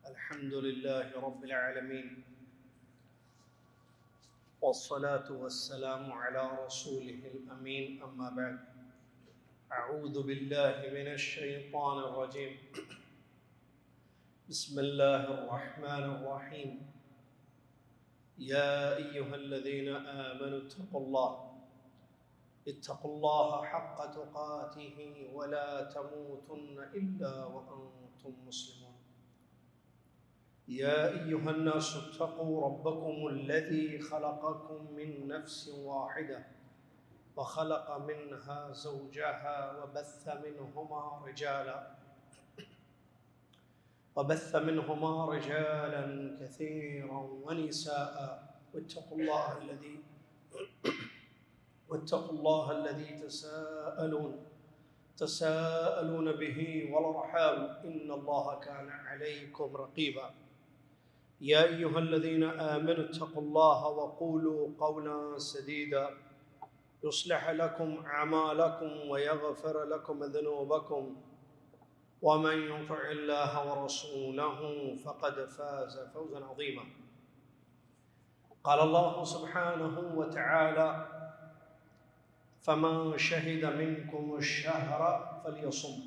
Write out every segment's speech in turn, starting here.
الحمد لله رب العالمين والصلاة والسلام على رسوله الأمين أما بعد أعوذ بالله من الشيطان الرجيم بسم الله الرحمن الرحيم يا أيها الذين آمنوا اتقوا الله حق تقاته ولا تموتن إلا وأنتم مسلمون يا أيها الناس اتقوا ربكم الذي خلقكم من نفس واحدة وخلق منها زوجها وبث منهما رجالا كثيرا ونساء واتقوا الله الذي تساءلون به والأرحام إن الله كان عليكم رقيبا يا أيها الذين آمنوا اتقوا الله وقولوا قولا سديدا يصلح لكم أعمالكم ويغفر لكم ذنوبكم ومن يطع الله ورسوله فقد فاز فوزا عظيما قال الله سبحانه وتعالى فمن شهد منكم الشهر فليصم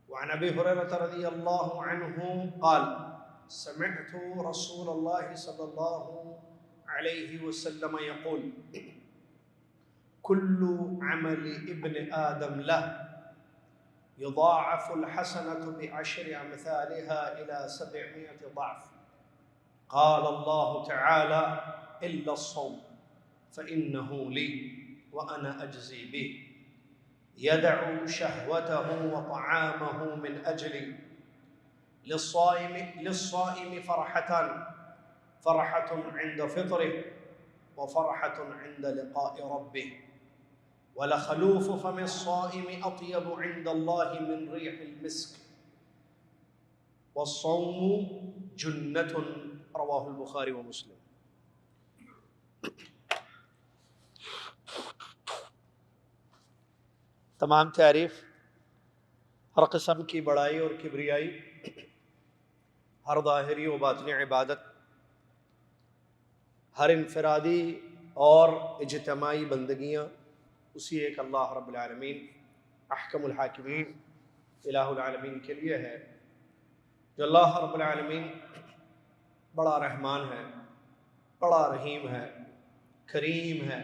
وعن أبي هريرة رضي الله عنه قال سمعت رسول الله صلى الله عليه وسلم يقول كل عمل ابن آدم له يضاعف الحسنة بعشر أمثالها إلى 700 ضعف قال الله تعالى إلا الصوم فإنه لي وأنا أجزي به يدع شهوته وطعامه من أجلي للصائم فرحتان فرحة عند فطره وفرحة عند لقاء ربه ولخلوف فم الصائم أطيب عند الله من ريح المسك والصوم جنة رواه البخاري ومسلم تمام تعریف ہر قسم کی بڑائی اور کبریائی ہر ظاہری و باطنی عبادت ہر انفرادی اور اجتماعی بندگیاں اسی ایک اللہ رب العالمین احکم الحاکمین الہ العالمین کے لیے ہے جو اللہ رب العالمین بڑا رحمان ہے، بڑا رحیم ہے، کریم ہے،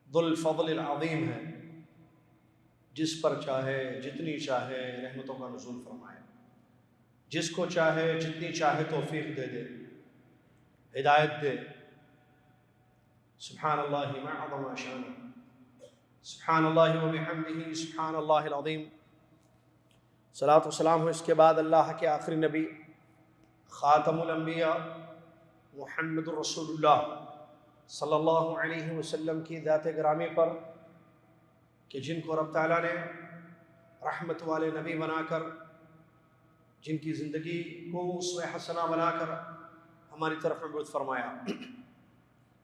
ذو الفضل العظیم ہے، جس پر چاہے جتنی چاہے رحمتوں کا نزول فرمائے، جس کو چاہے جتنی چاہے توفیق دے دے، ہدایت دے۔ سبحان اللہ ما عظم شانہ، سبحان اللہ و بحمدہ، سبحان اللہ العظیم۔ صلاۃ والسلام ہو اس کے بعد اللہ کے آخری نبی خاتم الانبیاء محمد الرسول اللہ صلی اللہ علیہ وسلم کی ذات گرامی پر کہ جن کو رب تعالیٰ نے رحمت والے نبی بنا کر، جن کی زندگی کو اسوہ حسنہ بنا کر ہماری طرف مبعوث فرمایا،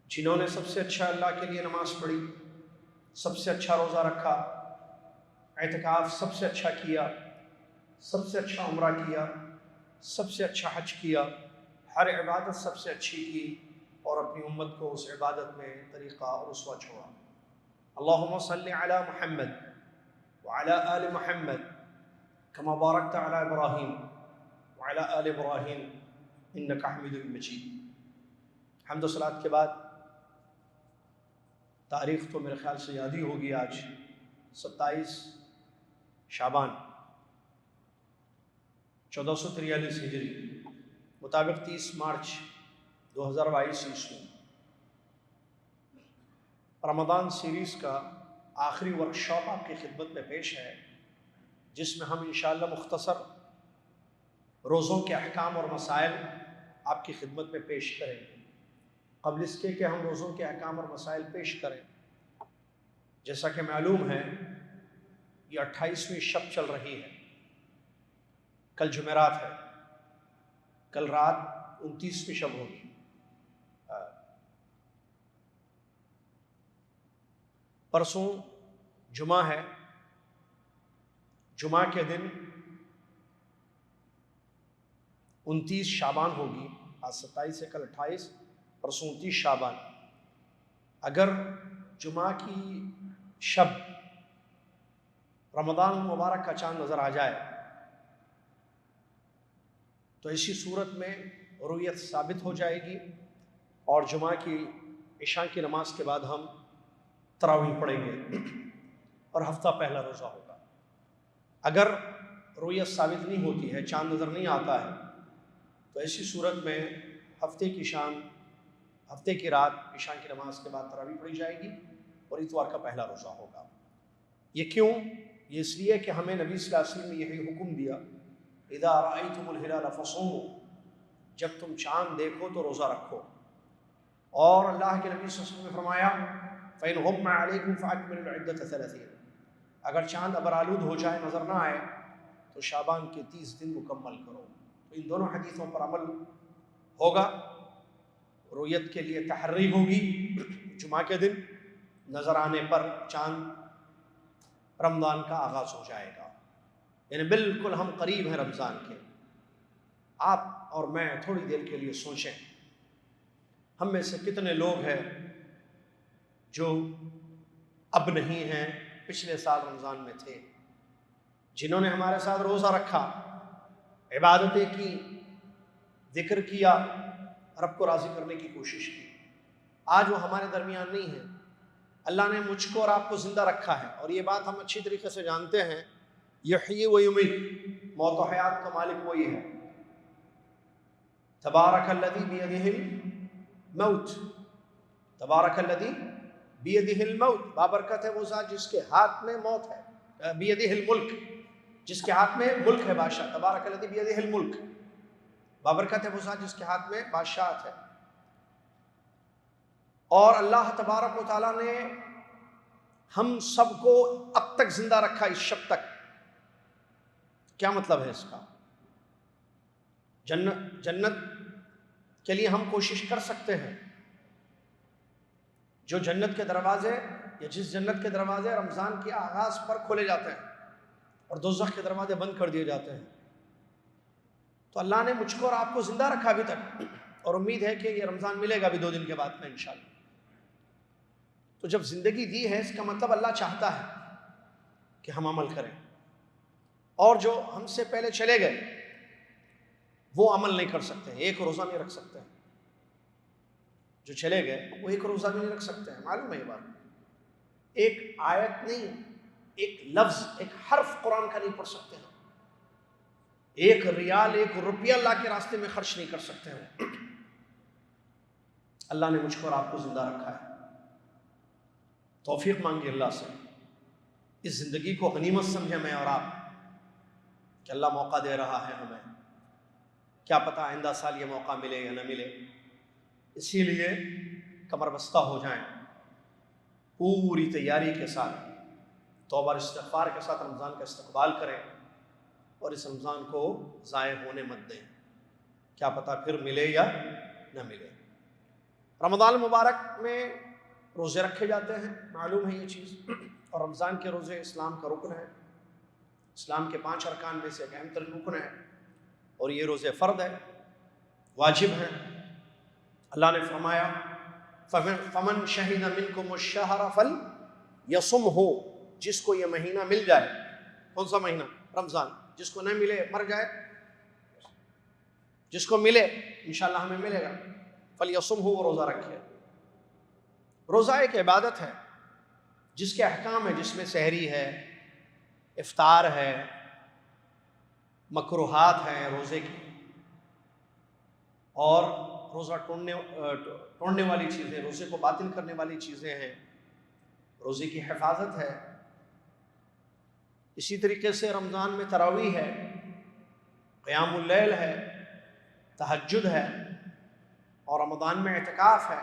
جنہوں نے سب سے اچھا اللہ کے لیے نماز پڑھی، سب سے اچھا روزہ رکھا، اعتکاف سب سے اچھا کیا، سب سے اچھا عمرہ کیا، سب سے اچھا حج کیا، ہر عبادت سب سے اچھی کی اور اپنی امت کو اس عبادت میں طریقہ اور اسوہ چھوڑا۔ اللہم صلی علی محمد وعلی آل محمد کما بارکت علی ابراہیم وعلی آل ابراہیم انک حمید مجید۔ حمد و صلاۃ کے بعد تاریخ تو میرے خیال سے یاد ہی ہوگی، آج 27 شعبان 1443 ہجری مطابق 30 مارچ 2022 عیسوی، رمضان سیریز کا آخری ورکشاپ آپ کی خدمت میں پیش ہے، جس میں ہم انشاءاللہ مختصر روزوں کے احکام اور مسائل آپ کی خدمت میں پیش کریں گے۔ قبل اس کے کہ ہم روزوں کے احکام اور مسائل پیش کریں، جیسا کہ معلوم ہے یہ 28ویں شب چل رہی ہے، کل جمعرات ہے، کل رات 29ویں شب ہوگی۔ پرسوں جمعہ ہے، جمعہ کے دن 29 شعبان ہوگی، آج 27 ہے، کل 28، پرسوں 29 شعبان۔ اگر جمعہ کی شب رمضان مبارک کا چاند نظر آ جائے تو اسی صورت میں رویت ثابت ہو جائے گی، اور جمعہ کی عشاء کی نماز کے بعد ہم تراویح پڑھیں گے اور ہفتہ پہلا روزہ ہوگا۔ اگر رویت ثابت نہیں ہوتی ہے، چاند نظر نہیں آتا ہے، تو ایسی صورت میں ہفتے کی شام، ہفتے کی رات عشاء کی نماز کے بعد تراویح پڑھی جائے گی اور اتوار کا پہلا روزہ ہوگا۔ یہ کیوں؟ یہ اس لیے کہ ہمیں نبی صلی اللہ علیہ وسلم نے یہی حکم دیا، اذا رأیتم الہلال فصوموا، جب تم چاند دیکھو تو روزہ رکھو۔ اور اللہ کے نبی صلی اللہ علیہ وسلم نے فرمایا فَإِنْ غُمَّ عَلَيْكُمْ فَأَكْمِلُوا الْعِدَّةَ 30، اگر چاند ابرآلود ہو جائے، نظر نہ آئے، تو شعبان کے 30 دن مکمل کرو۔ تو ان دونوں حدیثوں پر عمل ہوگا۔ رویت کے لیے تحری ہوگی، جمعہ کے دن نظر آنے پر چاند رمضان کا آغاز ہو جائے گا، یعنی بالکل ہم قریب ہیں رمضان کے۔ آپ اور میں تھوڑی دیر کے لیے سوچیں، ہم میں سے کتنے لوگ ہیں جو اب نہیں ہیں، پچھلے سال رمضان میں تھے، جنہوں نے ہمارے ساتھ روزہ رکھا، عبادتیں کی، ذکر کیا، رب کو راضی کرنے کی کوشش کی۔ آج وہ ہمارے درمیان نہیں ہیں۔ اللہ نے مجھ کو اور آپ کو زندہ رکھا ہے، اور یہ بات ہم اچھی طریقے سے جانتے ہیں، یحیی و یمیت، موت و حیات کا مالک وہی ہے۔ تبارک الذی بیدہ الموت، تبارک الذی بیدہ الموت، بابرکت ہے وہ ذات جس کے ہاتھ میں موت ہے، بیدہ الملک، جس کے ہاتھ میں ملک ہے، بادشاہ، تبارک الذی بیدہ الملک، بابرکت ہے وہ ذات جس کے ہاتھ میں بادشاہت ہے۔ اور اللہ تبارک و تعالیٰ نے ہم سب کو اب تک زندہ رکھا، اس شب تک۔ کیا مطلب ہے اس کا؟ جنت کے لیے ہم کوشش کر سکتے ہیں۔ جو جنت کے دروازے، یا جس جنت کے دروازے رمضان کے آغاز پر کھولے جاتے ہیں اور دوزخ کے دروازے بند کر دیے جاتے ہیں، تو اللہ نے مجھ کو اور آپ کو زندہ رکھا ابھی تک، اور امید ہے کہ یہ رمضان ملے گا ابھی 2 دن کے بعد میں انشاءاللہ۔ تو جب زندگی دی ہے، اس کا مطلب اللہ چاہتا ہے کہ ہم عمل کریں، اور جو ہم سے پہلے چلے گئے وہ عمل نہیں کر سکتے ہیں، ایک روزہ نہیں رکھ سکتے ہیں۔ جو چلے گئے وہ ایک روزہ بھی نہیں رکھ سکتے ہیں، معلوم ہے یہ بات۔ ایک آیت نہیں، ایک لفظ، ایک حرف قرآن کا نہیں پڑھ سکتے ہیں، ایک ریال، ایک روپیہ اللہ کے راستے میں خرچ نہیں کر سکتے ہیں۔ اللہ نے مجھ کو اور آپ کو زندہ رکھا ہے۔ توفیق مانگی اللہ سے، اس زندگی کو غنیمت سمجھیں میں اور آپ، کہ اللہ موقع دے رہا ہے ہمیں، کیا پتہ آئندہ سال یہ موقع ملے یا نہ ملے۔ اسی لیے کمر بستہ ہو جائیں، پوری تیاری کے ساتھ، توبہ استغفار کے ساتھ رمضان کا استقبال کریں، اور اس رمضان کو ضائع ہونے مت دیں، کیا پتہ پھر ملے یا نہ ملے۔ رمضان مبارک میں روزے رکھے جاتے ہیں، معلوم ہے یہ چیز، اور رمضان کے روزے اسلام کا رکن ہے، اسلام کے 5 ارکان میں سے ایک اہم ترین رکن ہے، اور یہ روزے فرض ہے، واجب ہیں۔ اللہ نے فرمایا فمن شہد منکم الشہر فلیصمہ، جس کو یہ مہینہ مل جائے، کون سا مہینہ؟ رمضان، جس کو نہ ملے مر جائے، جس کو ملے انشاءاللہ ہمیں ملے گا، فلیصمہ، وہ روزہ رکھے۔ روزہ ایک عبادت ہے جس کے احکام ہیں، جس میں سحری ہے، افطار ہے، مکروہات ہیں روزے کی، اور روزہ توڑنے والی چیزیں، روزے کو باطل کرنے والی چیزیں ہیں، روزے کی حفاظت ہے۔ اسی طریقے سے رمضان میں تراویح ہے، قیام اللیل ہے، تہجد ہے، اور رمضان میں اعتکاف ہے،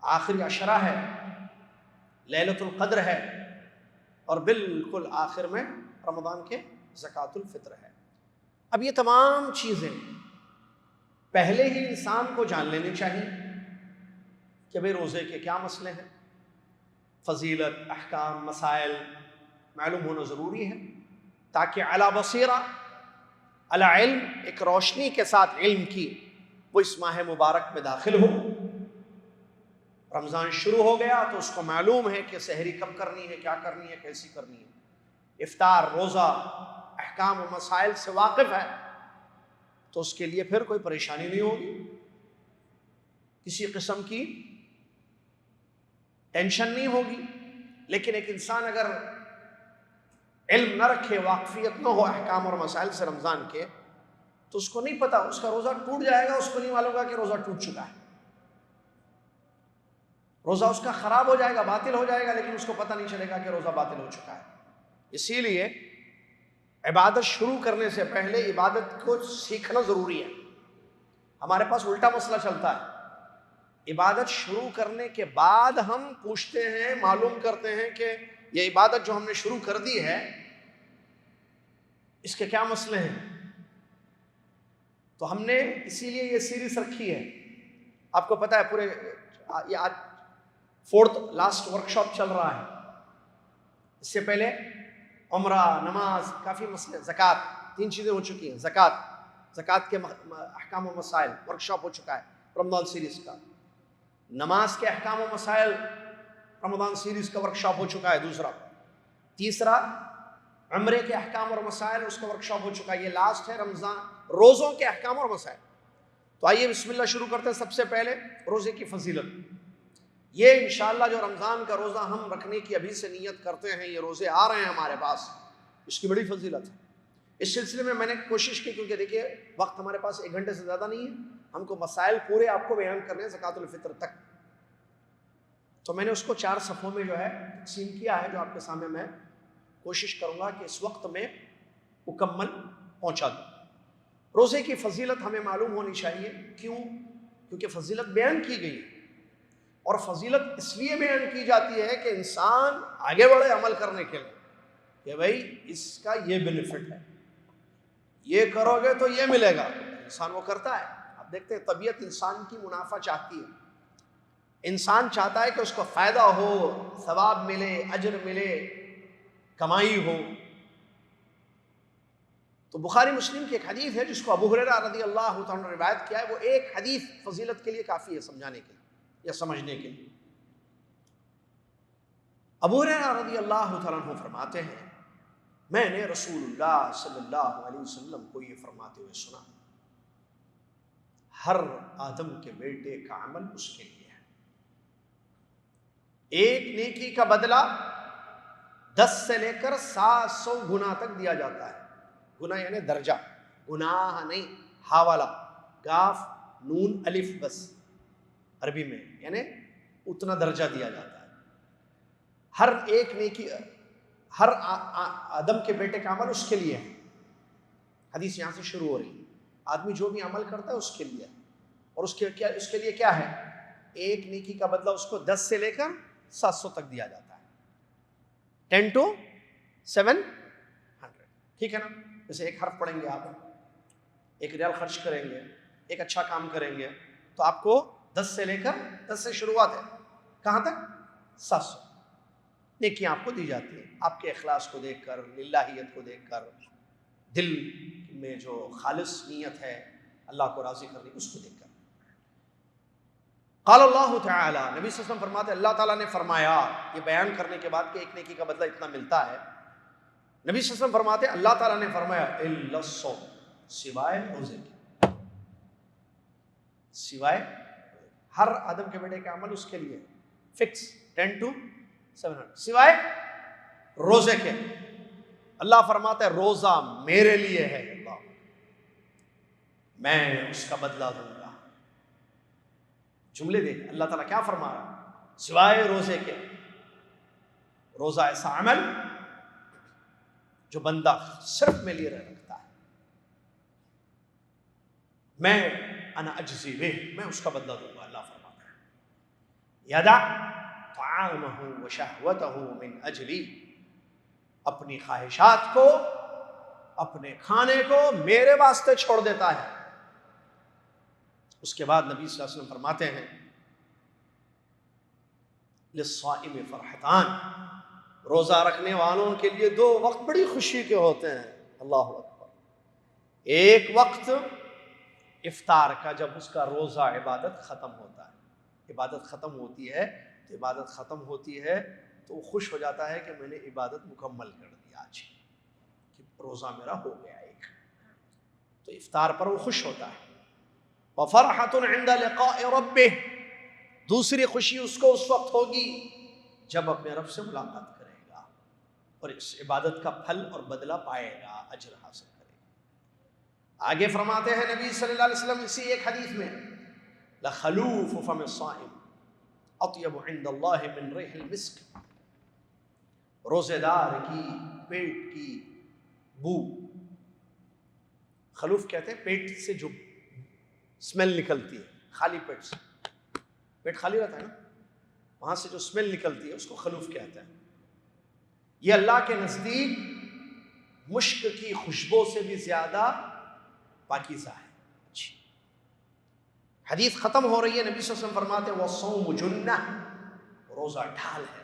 آخری عشرہ ہے، لیلۃ القدر ہے، اور بالکل آخر میں رمضان کے زکوٰۃ الفطر ہے۔ اب یہ تمام چیزیں پہلے ہی انسان کو جان لینی چاہیے کہ بھئی روزے کے کیا مسئلے ہیں، فضیلت، احکام، مسائل معلوم ہونا ضروری ہے، تاکہ علی بصیرہ العلم، ایک روشنی کے ساتھ علم کی، وہ اس ماہ مبارک میں داخل ہو۔ رمضان شروع ہو گیا تو اس کو معلوم ہے کہ سحری کب کرنی ہے، کیا کرنی ہے، کیسی کرنی ہے، افطار، روزہ، احکام و مسائل سے واقف ہے، تو اس کے لیے پھر کوئی پریشانی نہیں ہوگی، کسی قسم کی ٹینشن نہیں ہوگی۔ لیکن ایک انسان اگر علم نہ رکھے، واقفیت نہ ہو احکام اور مسائل سے رمضان کے، تو اس کو نہیں پتا، اس کا روزہ ٹوٹ جائے گا، اس کو نہیں معلوم گا کہ روزہ ٹوٹ چکا ہے، روزہ اس کا خراب ہو جائے گا، باطل ہو جائے گا، لیکن اس کو پتہ نہیں چلے گا کہ روزہ باطل ہو چکا ہے۔ اسی لیے عبادت شروع کرنے سے پہلے عبادت کو سیکھنا ضروری ہے۔ ہمارے پاس الٹا مسئلہ چلتا ہے، عبادت شروع کرنے کے بعد ہم پوچھتے ہیں، معلوم کرتے ہیں کہ یہ عبادت جو ہم نے شروع کر دی ہے اس کے کیا مسئلے ہیں۔ تو ہم نے اسی لیے یہ سیریز رکھی ہے۔ آپ کو پتہ ہے پورے یہ آج 4th لاسٹ ورکشاپ چل رہا ہے، اس سے پہلے عمرہ، نماز، کافی مسئلے، زکوٰۃ، 3 چیزیں ہو چکی ہیں۔ زکوٰۃ کے احکام و مسائل ورکشاپ ہو چکا ہے رمضان سیریز کا۔ نماز کے احکام و مسائل رمضان سیریز کا ورکشاپ ہو چکا ہے دوسرا۔ تیسرا عمرے کے احکام اور مسائل، اس کا ورکشاپ ہو چکا ہے۔ یہ لاسٹ ہے رمضان روزوں کے احکام اور مسائل۔ تو آئیے بسم اللہ شروع کرتے ہیں۔ سب سے پہلے روزے کی فضیلت، یہ انشاءاللہ جو رمضان کا روزہ ہم رکھنے کی ابھی سے نیت کرتے ہیں، یہ روزے آ رہے ہیں ہمارے پاس، اس کی بڑی فضیلت ہے۔ اس سلسلے میں نے کوشش کی، کیونکہ دیکھیے وقت ہمارے پاس 1 گھنٹے سے زیادہ نہیں ہے، ہم کو مسائل پورے آپ کو بیان کرنے ہیں زکوٰۃ الفطر تک، تو میں نے اس کو 4 صفحوں میں جو ہے تقسیم کیا ہے، جو آپ کے سامنے میں کوشش کروں گا کہ اس وقت میں مکمل پہنچا دوں۔ روزے کی فضیلت ہمیں معلوم ہونی چاہیے، کیوں؟ کیونکہ فضیلت بیان کی گئی ہے، اور فضیلت اس لیے بیان کی جاتی ہے کہ انسان آگے بڑھے عمل کرنے کے لیے، کہ بھائی اس کا یہ بینیفٹ ہے، یہ کرو گے تو یہ ملے گا، انسان وہ کرتا ہے۔ آپ دیکھتے ہیں طبیعت انسان کی منافع چاہتی ہے، انسان چاہتا ہے کہ اس کو فائدہ ہو، ثواب ملے، اجر ملے، کمائی ہو۔ تو بخاری مسلم کی ایک حدیث ہے جس کو ابو ہریرہ رضی اللہ تعالیٰ نے روایت کیا ہے، وہ ایک حدیث فضیلت کے لیے کافی ہے سمجھانے کے لیے یا سمجھنے کے لیے۔ ابو ہریرہ رضی اللہ تعالیٰ عنہ فرماتے ہیں، میں نے رسول اللہ صلی اللہ علیہ وسلم کو یہ فرماتے ہوئے سنا، ہر آدم کے بیٹے کا عمل اس کے لیے ہے، ایک نیکی کا بدلہ 10 سے لے کر 700 گنا تک دیا جاتا ہے۔ گناہ یعنی درجہ، گناہ نہیں، ہا والا، کاف نون الف بس عربی میں، یعنی اتنا درجہ دیا جاتا ہے۔ ہر ایک نیکی، ہر آدم کے بیٹے کا عمل اس کے لیے ہے۔ حدیث یہاں سے شروع ہو رہی ہے، آدمی جو بھی عمل کرتا ہے اس کے لیے، اور اس کے لیے کیا ہے؟ ایک نیکی کا بدلہ اس کو 10 سے لے کر 700 تک دیا جاتا ہے، 10 to 700، ٹھیک ہے نا؟ جیسے ایک حرف پڑھیں گے آپ، 1 ریال خرچ کریں گے، ایک اچھا کام کریں گے، تو آپ کو 10 سے لے کر 10 سے شروعات ہے، کہاں تک؟ 700 نیکیاں آپ کو دی جاتی ہیں، آپ کے اخلاص کو دیکھ کر، للہیت کو دیکھ کر، دل میں جو خالص نیت ہے اللہ کو راضی کرنے، اس کو دیکھ کر۔ قال اللہ تعالی، نبی صلی اللہ علیہ وسلم فرماتے ہیں، اللہ تعالیٰ نے فرمایا، یہ بیان کرنے کے بعد کہ ایک نیکی کا بدلہ اتنا ملتا ہے، نبی صلی اللہ علیہ وسلم فرماتے ہیں اللہ تعالیٰ نے فرمایا الا الصوم، سوائے روزے کے، سوائے ہر آدم کے بیٹے کا عمل اس کے لیے فکس 10 to 700، سوائے روزے کے۔ اللہ فرماتا ہے روزہ میرے لیے ہے، اللہ میں اس کا بدلہ دوں گا۔ جملے دیکھ اللہ تعالیٰ کیا فرما رہا، سوائے روزے کے۔ روزہ ایسا عمل جو بندہ صرف میرے لیے رکھتا ہے، میں انا اجزی بہ، میں اس کا بدلہ دوں گا۔ اللہ فرماتا ہے یدع طعامہ وشہوتہ من اجلی، اپنی خواہشات کو، اپنے کھانے کو میرے واسطے چھوڑ دیتا ہے۔ اس کے بعد نبی صلی اللہ علیہ وسلم فرماتے ہیں للصائم فرحتان، روزہ رکھنے والوں کے لیے 2 وقت بڑی خوشی کے ہوتے ہیں۔ اللہ اکبر، ایک وقت افطار کا، جب اس کا روزہ عبادت ختم ہوتا ہے، عبادت ختم ہوتی ہے تو عبادت ختم ہوتی ہے تو وہ خوش ہو جاتا ہے کہ میں نے عبادت مکمل کر دی آج، کہ روزہ میرا ہو گیا ایک، تو افطار پر وہ خوش ہوتا ہے۔ وَفَرْحَةٌ عِنْدَ لِقَاءِ رَبِّهِ، دوسری خوشی اس کو اس وقت ہوگی جب اپنے رب سے ملاقات کرے گا اور اس عبادت کا پھل اور بدلہ پائے گا، اجر حاصل کرے گا۔ آگے فرماتے ہیں نبی صلی اللہ علیہ وسلم اسی ایک حدیث میں، لَخَلُوفُ فَمِ الصَّائِمِ اطیب عند اللہ من ریح المسک، روزے دار کی پیٹ کی بو، خلوف کہتے ہیں پیٹ سے جو اسمیل نکلتی ہے، خالی پیٹ سے، پیٹ خالی رہتا ہے نا، وہاں سے جو اسمیل نکلتی ہے اس کو خلوف کہتے ہیں۔ یہ اللہ کے نزدیک مشک کی خوشبو سے بھی زیادہ پاکیزہ ہے۔ اچھی حدیث ختم ہو رہی ہے، نبی صلی اللہ علیہ وسلم فرماتے ہیں وَالصَّوْمُ جُنَّةٌ، روزہ ڈھال ہے۔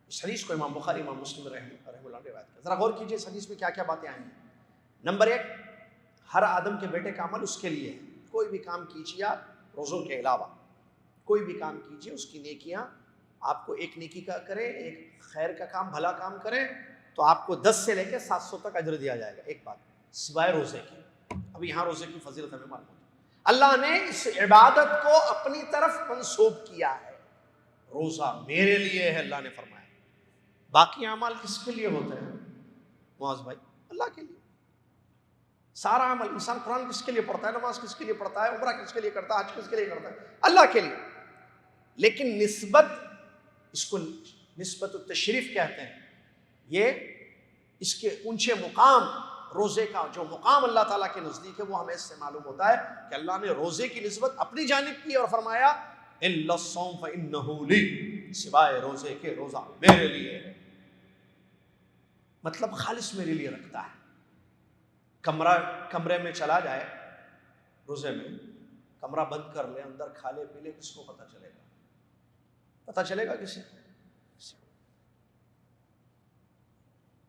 اس حدیث کو امام بخاری امام مسلم رحمہ اللہ نے روایت کیا۔ ذرا غور کیجئے اس حدیث میں کیا کیا باتیں آئی ہیں۔ نمبر ایک، ہر آدم کے بیٹے کا عمل اس کے لیے ہے، کوئی بھی کام کیجیے آپ روزوں کے علاوہ، کوئی بھی کام کیجیے اس کی نیکیاں، آپ کو ایک نیکی کا کریں، ایک خیر کا کام بھلا کام کریں تو آپ کو 10 سے لے کے 700 تک اجر دیا جائے گا، ایک بات سوائے روزے کی۔ اب یہاں روزے کی فضیلت ہمیں معلوم ہوتی ہے، اللہ نے اس عبادت کو اپنی طرف منسوب کیا ہے، روزہ میرے لیے ہے اللہ نے فرمایا۔ باقی اعمال کس کے لیے ہوتے ہیں معاذ بھائی؟ اللہ کے لیے۔ سارا عمل، انسان قرآن کس کے لیے پڑھتا ہے، نماز کس کے لیے پڑھتا ہے، عمرہ کس کے لیے کرتا ہے، حج کس کے لیے کرتا ہے؟ اللہ کے لیے۔ لیکن نسبت، اس کو نسبت التشریف کہتے ہیں، یہ اس کے اونچے مقام، روزے کا جو مقام اللہ تعالیٰ کے نزدیک ہے وہ ہمیں اس سے معلوم ہوتا ہے کہ اللہ نے روزے کی نسبت اپنی جانب کی اور فرمایا إِلَّا الصَّوْمَ فَإِنَّهُ لِي، سوائے روزے کے روزہ میرے لیے ہے، مطلب خالص میرے لیے رکھتا ہے۔ کمرے میں چلا جائے روزے میں، کمرہ بند کر لے، اندر کھا لے پی لے، کس کو پتہ چلے گا؟ پتہ چلے گا کسی کو؟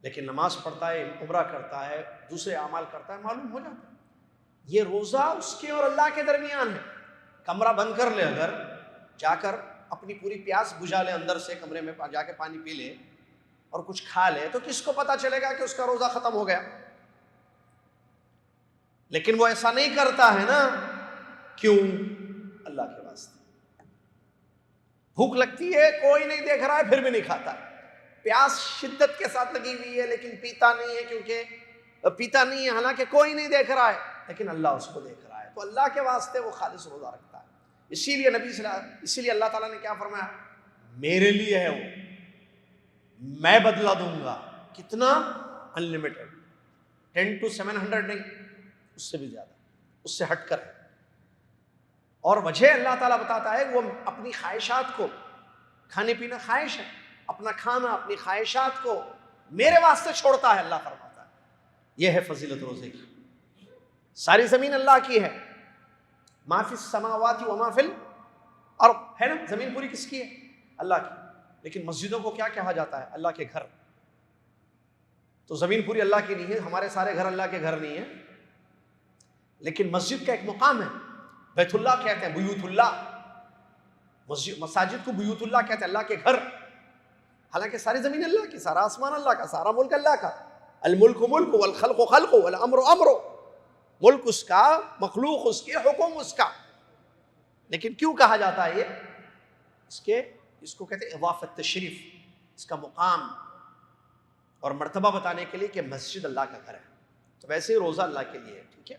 لیکن نماز پڑھتا ہے، عمرہ کرتا ہے، دوسرے اعمال کرتا ہے، معلوم ہو جاتا ہے۔ یہ روزہ اس کے اور اللہ کے درمیان ہے۔ کمرہ بند کر لے، اگر جا کر اپنی پوری پیاس بجھا لے، اندر سے کمرے میں جا کے پانی پی لے اور کچھ کھا لے، تو کس کو پتہ چلے گا کہ اس کا روزہ ختم ہو گیا؟ لیکن وہ ایسا نہیں کرتا ہے نا، کیوں؟ اللہ کے واسطے۔ بھوک لگتی ہے، کوئی نہیں دیکھ رہا ہے پھر بھی نہیں کھاتا، پیاس شدت کے ساتھ لگی ہوئی ہے لیکن پیتا نہیں ہے، کیونکہ پیتا نہیں ہے حالانکہ کوئی نہیں دیکھ رہا ہے، لیکن اللہ اس کو دیکھ رہا ہے، تو اللہ کے واسطے وہ خالص روزہ رکھتا ہے۔ اسی لیے اللہ تعالیٰ نے کیا فرمایا؟ میرے لیے ہے وہ، میں بدلہ دوں گا۔ کتنا؟ انلمیٹڈ، 10 to 700 نہیں، اس سے بھی زیادہ، اس سے ہٹ کر ہے۔ اور وجہ اللہ تعالیٰ بتاتا ہے وہ اپنی خواہشات کو، کھانے پینا خواہش ہے، اپنا کھانا، اپنی خواہشات کو میرے واسطے چھوڑتا ہے، اللہ فرماتا ہے۔ یہ ہے فضیلت روزے کی۔ ساری زمین اللہ کی ہے، ما فی السماوات و ما فی الارض، ہے نا، زمین پوری کس کی ہے؟ اللہ کی۔ لیکن مسجدوں کو کیا کہا جاتا ہے؟ اللہ کے گھر۔ تو زمین پوری اللہ کی نہیں ہے، ہمارے سارے گھر اللہ کے گھر نہیں ہیں، لیکن مسجد کا ایک مقام ہے، بیت اللہ کہتے ہیں، بیوت اللہ، مساجد کو بیوت اللہ کہتے ہیں، اللہ کے گھر۔ حالانکہ ساری زمین اللہ کی، سارا آسمان اللہ کا، سارا ملک اللہ کا، الملک ملک والخلق خلق والامر امر، ملک اس کا، مخلوق اس کے، حکم اس کا۔ لیکن کیوں کہا جاتا ہے یہ؟ اس کو کہتے ہیں اضافت تشریف، اس کا مقام اور مرتبہ بتانے کے لیے کہ مسجد اللہ کا گھر ہے، تو ویسے ہی روزہ اللہ کے لیے ہے، ٹھیک ہے۔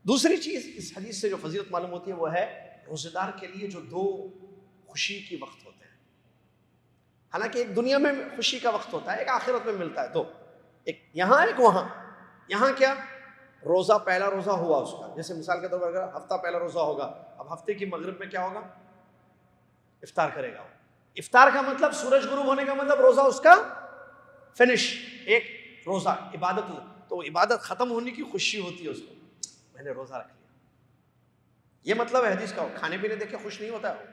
دوسری چیز اس حدیث سے جو فضیلت معلوم ہوتی ہے وہ ہے روزہ دار کے لیے جو 2 خوشی کی وقت ہوتے ہیں، حالانکہ ایک دنیا میں خوشی کا وقت ہوتا ہے، ایک آخرت میں ملتا ہے، 2، ایک یہاں ایک وہاں۔ یہاں کیا؟ روزہ، پہلا روزہ ہوا اس کا، جیسے مثال کے طور پر اگر ہفتہ پہلا روزہ ہوگا، اب ہفتے کی مغرب میں کیا ہوگا؟ افطار کرے گا وہ۔ افطار کا مطلب سورج غروب ہونے کا مطلب روزہ اس کا فنش، ایک روزہ عبادت، تو عبادت ختم ہونے کی خوشی ہوتی ہے اس کو، میں نے روزہ رکھ لیا۔ یہ مطلب ہے حدیث کا، کھانے پینے دیکھ کے خوش نہیں ہوتا ہے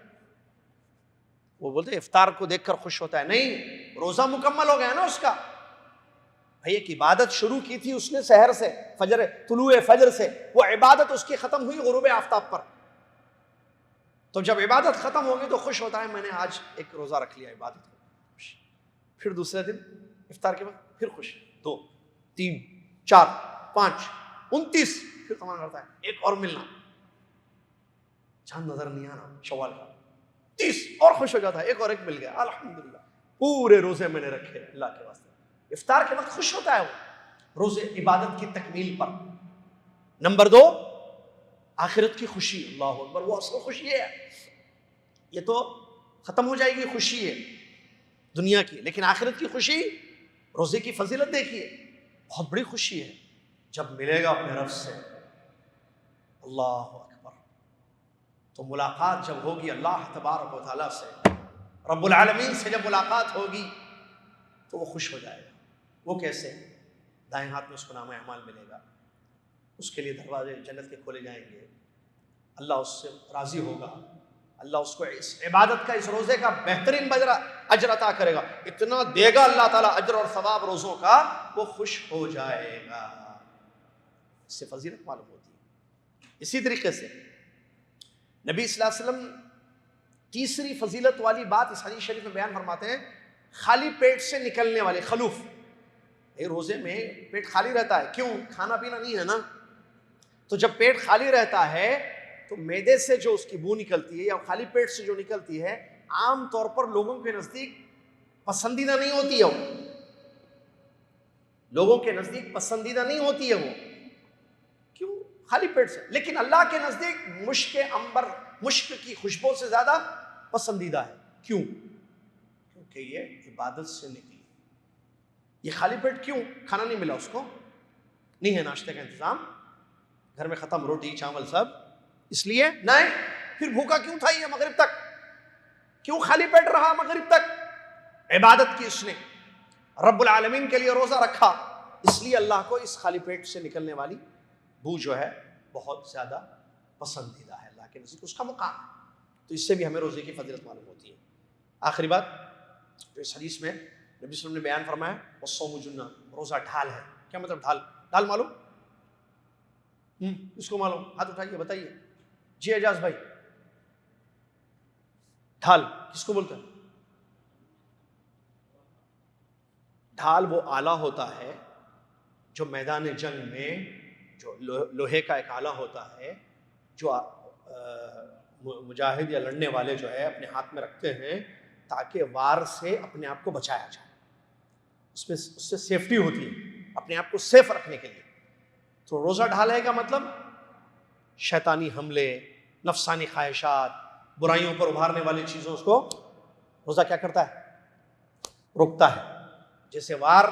وہ بولتے افطار کو دیکھ کر خوش ہوتا ہے، نہیں، روزہ مکمل ہو گیا نا اس کا، بھائی ایک عبادت شروع کی تھی اس نے سحر سے، فجر، طلوع فجر سے، وہ عبادت اس کی ختم ہوئی غروب آفتاب پر. تو جب عبادت ختم ہوگی تو خوش ہوتا ہے میں نے آج ایک روزہ رکھ لیا عبادت کو، خوش. پھر دوسرے دن افطار کے بعد پھر خوش، 2 3 4 5 29، پھر تمنا کرتا ہے ایک اور ملنا، چاند نظر نہیں آنا شوال کا، 30 اور خوش ہو جاتا ہے ایک اور ایک مل گیا، الحمدللہ پورے روزے میں نے رکھے اللہ کے واسطے. افطار کے وقت خوش ہوتا ہے وہ روزے عبادت کی تکمیل پر. نمبر 2 آخرت کی خوشی، اللہ اکبر، وہ اصل خوشی ہے. یہ تو ختم ہو جائے گی خوشی ہے دنیا کی، لیکن آخرت کی خوشی، روزے کی فضیلت دیکھیے، بہت بڑی خوشی ہے جب ملے گا اپنے رب سے. اللہ اکبر. تو ملاقات جب ہوگی اللہ تبارک و تعالیٰ سے، رب العالمین سے جب ملاقات ہوگی تو وہ خوش ہو جائے گا. وہ کیسے؟ دائیں ہاتھ میں اس کو نامہ اعمال ملے گا، اس کے لیے دروازے جنت کے کھولے جائیں گے، اللہ اس سے راضی ہوگا، اللہ اس کو اس عبادت کا، اس روزے کا بہترین اجر عطا کرے گا، اتنا دے گا اللہ تعالیٰ اجر اور ثواب روزوں کا، وہ خوش ہو جائے گا. اس سے فضیلت معلوم ہوتی ہے. اسی طریقے سے نبی صلی اللہ علیہ وسلم تیسری فضیلت والی بات اس حدیث شریف میں بیان فرماتے ہیں، خالی پیٹ سے نکلنے والے خلوف. روزے میں پیٹ خالی رہتا ہے، کیوں؟ کھانا پینا نہیں ہے نا. تو جب پیٹ خالی رہتا ہے تو معدے سے جو اس کی بو نکلتی ہے یا خالی پیٹ سے جو نکلتی ہے، عام طور پر لوگوں کے نزدیک پسندیدہ نہیں ہوتی ہے. وہ لوگوں کے نزدیک پسندیدہ نہیں ہوتی ہے، وہ کیوں؟ خالی پیٹ سے. لیکن اللہ کے نزدیک مشک عنبر، مشک کی خوشبو سے زیادہ پسندیدہ ہے. کیوں؟ کیونکہ یہ عبادت سے نکلی. یہ خالی پیٹ کیوں؟ کھانا نہیں ملا، اس کو نہیں ہے ناشتے کا انتظام، گھر میں ختم روٹی چاول سب، اس لیے نہیں. پھر بھوکا کیوں تھا یہ مغرب تک؟ کیوں خالی پیٹ رہا مغرب تک؟ عبادت کی اس نے، رب العالمین کے لیے روزہ رکھا، اس لیے اللہ کو اس خالی پیٹ سے نکلنے والی بو جو ہے بہت زیادہ پسندیدہ ہے اللہ کے نزدیک، اس کا مقام ہے. تو اس سے بھی ہمیں روزے کی فضیلت معلوم ہوتی ہے. آخری بات جو اس حدیث میں نبی صلی اللہ علیہ وسلم نے بیان فرمایا، والصوم جنہ، روزہ ڈھال ہے. کیا مطلب ڈھال؟ ڈھال معلوم؟ اس کو معلوم؟ ہاتھ اٹھائیے بتائیے. جی اعجاز بھائی، ڈھال کس کو بولتے ہیں؟ ڈھال وہ آلہ ہوتا ہے جو میدان جنگ میں، جو لوہے کا ایک آلہ ہوتا ہے جو مجاہد یا لڑنے والے جو ہے اپنے ہاتھ میں رکھتے ہیں تاکہ وار سے اپنے آپ کو بچایا جائے. اس سے سیفٹی ہوتی ہے اپنے آپ کو سیف رکھنے کے لیے. تو روزہ ڈھالے کا مطلب شیطانی حملے، نفسانی خواہشات، برائیوں پر ابھارنے والی چیزوں کو روزہ کیا کرتا ہے؟ روکتا ہے. جیسے وار،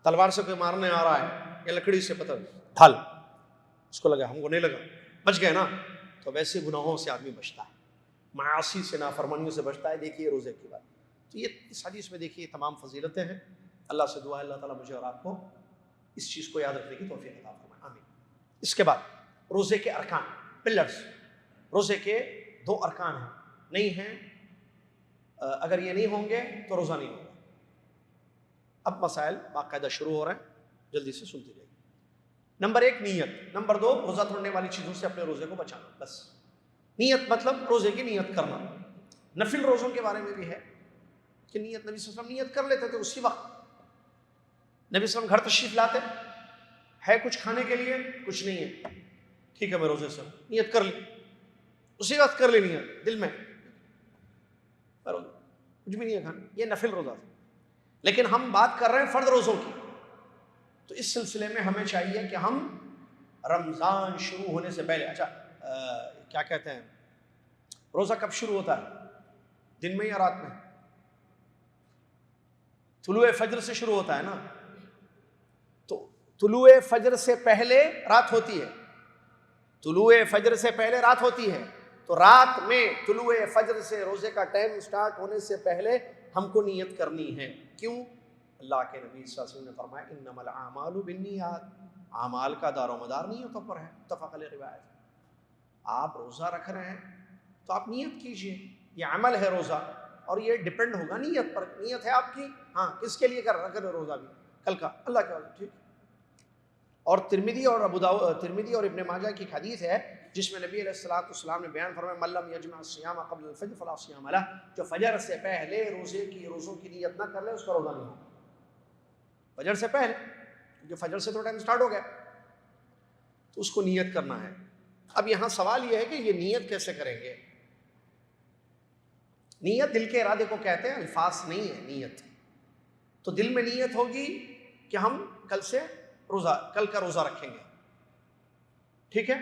تلوار سے کوئی مارنے آ رہا ہے یا لکڑی سے، پتہ ڈھال، اس کو لگا، ہم کو نہیں لگا، بچ گئے نا. تو ویسے گناہوں سے آدمی بچتا ہے، معاصی سے، نافرمانیوں سے بچتا ہے. دیکھیے روزے کی بات، تو یہ اس حدیث میں دیکھیے تمام فضیلتیں ہیں. اللہ سے دعا ہے اللہ تعالیٰ مجھے اور آپ کو اس چیز کو یاد رکھنے کی توفیق عطا فرمائے، آمین. اس کے بعد روزے کے ارکان، پلرز. روزے کے 2 ارکان ہیں، نہیں ہیں، اگر یہ نہیں ہوں گے تو روزہ نہیں ہوگا. اب مسائل باقاعدہ شروع ہو رہے ہیں، جلدی سے سنتے جائیے. نمبر 1 نیت. نمبر 2 روزہ توڑنے والی چیزوں سے اپنے روزے کو بچانا. بس نیت مطلب روزے کی نیت کرنا. نفل روزوں کے بارے میں بھی ہے کہ نیت، نبی صلی اللہ علیہ وسلم نیت کر لیتے تھے اسی وقت. نبی صلی اللہ علیہ وسلم گھر تشریف لاتے، ہے کچھ کھانے کے لیے، کچھ نہیں ہے، ٹھیک ہے میں روزے سے نیت کر لی، اسی وقت کر لینی ہے دل میں، کچھ بھی نہیں ہے کھانا. یہ نفل روزہ تھا. لیکن ہم بات کر رہے ہیں فرض روزوں کی. تو اس سلسلے میں ہمیں چاہیے کہ ہم رمضان شروع ہونے سے پہلے، اچھا کیا کہتے ہیں، روزہ کب شروع ہوتا ہے؟ دن میں یا رات میں؟ طلوع فجر سے شروع ہوتا ہے نا. تو طلوع فجر سے پہلے رات ہوتی ہے، طلوع فجر سے پہلے رات ہوتی ہے. تو رات میں طلوع فجر سے روزے کا ٹائم سٹارٹ ہونے سے پہلے ہم کو نیت کرنی ہے. کیوں؟ اللہ کے نبی صلی اللہ علیہ وسلم نے فرمایا انما الاعمال بالنیات، اعمال کا دار و مدار نیتوں پر ہے. متفق علیہ روایت. آپ روزہ رکھ رہے ہیں تو آپ نیت کیجئے، یہ عمل ہے روزہ، اور یہ ڈپینڈ ہوگا نیت پر. نیت ہے آپ کی، ہاں کس کے لیے کر رہے روزہ بھی؟ کل کا اللہ کے وعدے. ٹھیک. اور ترمذی اور ترمذی اور ابن ماجہ کی حدیث ہے جس میں نبی علیہ الصلوۃ والسلام نے بیان فرمایا من لم یجمع الصیام قبل الفجر فلا صیام له، جو فجر سے پہلے روزوں کی نیت نہ کر لے اس کا روزہ نہیں ہوگا. فجر سے پہلے، جو فجر سے تو ٹائم سٹارٹ ہو گیا تو اس کو نیت کرنا ہے. اب یہاں سوال یہ ہے کہ یہ نیت کیسے کریں گے؟ نیت دل کے ارادے کو کہتے ہیں، الفاظ نہیں ہے نیت. تو دل میں نیت ہوگی کہ ہم کل کا روزہ رکھیں گے. ٹھیک ہے،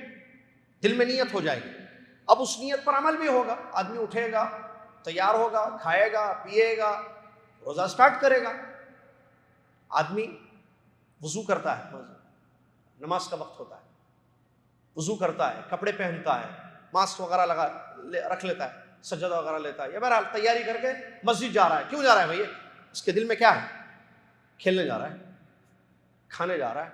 دل میں نیت ہو جائے گی. اب اس نیت پر عمل بھی ہوگا. آدمی اٹھے گا، تیار ہوگا، کھائے گا، پیے گا، روزہ سٹارٹ کرے گا. آدمی وضو کرتا ہے، نماز کا وقت ہوتا ہے، وضو کرتا ہے، کپڑے پہنتا ہے، ماسک وغیرہ رکھ لیتا ہے، سجدہ وغیرہ لیتا ہے، یا بہرحال تیاری کر کے مسجد جا رہا ہے. کیوں جا رہا ہے بھائی؟ اس کے دل میں کیا ہے؟ کھیلنے جا رہا ہے، کھانے جا رہا ہے،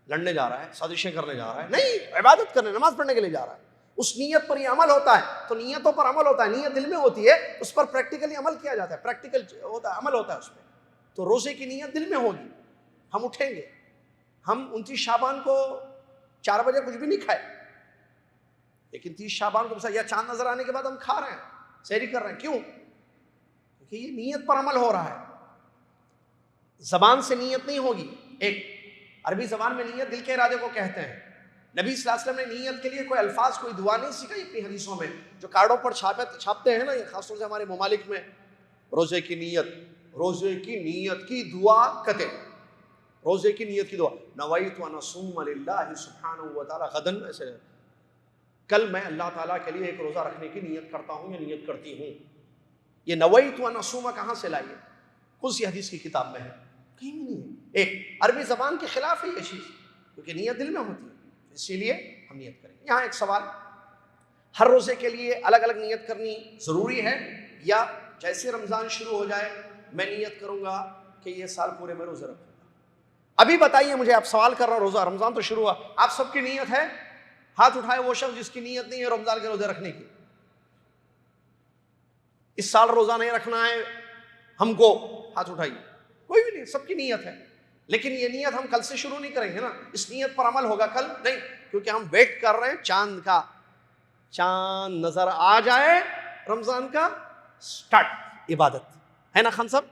لڑنے جا رہا ہے، سازشیں کرنے جا رہا ہے؟ نہیں، عبادت کرنے، نماز پڑھنے کے لیے جا رہا ہے. اس نیت پر یہ عمل ہوتا ہے. تو نیتوں پر عمل ہوتا ہے. نیت دل میں ہوتی ہے، اس پر پریکٹیکلی عمل کیا جاتا ہے، پریکٹیکل ہوتا ہے، عمل ہوتا ہے اس پہ. تو روزے کی نیت دل میں ہوگی. ہم اٹھیں گے، ہم 29 شعبان کو 4 بجے کچھ بھی نہیں کھائے، لیکن 30 شعبان کو یا چاند نظر آنے کے بعد ہم کھا رہے ہیں، سحری کر رہے ہیں. کیوں؟ کیونکہ یہ نیت پر عمل ہو رہا ہے. زبان سے نیت نہیں ہوگی. ایک عربی زبان میں نیت دل کے ارادے کو کہتے ہیں. نبی صلی اللہ علیہ وسلم نے نیت کے لیے کوئی الفاظ، کوئی دعا نہیں سکھائی اپنی حدیثوں میں. جو کارڈوں پر چھاپتے ہیں نا، یہ خاص طور سے ہمارے ممالک میں، روزے کی نیت کی دعا کہتے ہیں. روزے کی نیت کی دعا، نویت ان اصوم للہ سبحانہ وتعالی غدن، ایسے کل میں اللہ تعالیٰ کے لیے ایک روزہ رکھنے کی نیت کرتا ہوں یا نیت کرتی ہوں. یہ نویت ان اصوم کہاں سے لائیے؟ کون سی حدیث کی کتاب میں ہے؟ کہیں بھی نہیں ہے. ایک عربی زبان کے خلاف ہے یہ چیز، کیونکہ نیت دل میں ہوتی ہے، اسی لیے ہم نیت کریں گے. یہاں ایک سوال، ہر روزے کے لیے الگ الگ نیت کرنی ضروری ہے، یا جیسے رمضان شروع ہو جائے میں نیت کروں گا کہ یہ سال پورے میں روزے رکھوں گا؟ ابھی بتائیے مجھے، آپ سوال کر رہا ہوں، روزہ رمضان تو شروع ہوا، آپ سب کی نیت ہے؟ ہاتھ اٹھائے وہ شخص جس کی نیت نہیں ہے رمضان کے روزے رکھنے کی. اس سال روزہ نہیں رکھنا ہے ہم کو، ہاتھ اٹھائیے. کوئی بھی نہیں، سب کی نیت ہے. لیکن یہ نیت ہم کل سے شروع نہیں کریں گے نا، اس نیت پر عمل ہوگا کل نہیں، کیونکہ ہم ویٹ کر رہے ہیں چاند کا. چاند نظر آ جائے رمضان کا، سٹارٹ عبادت ہے نا خان صاحب.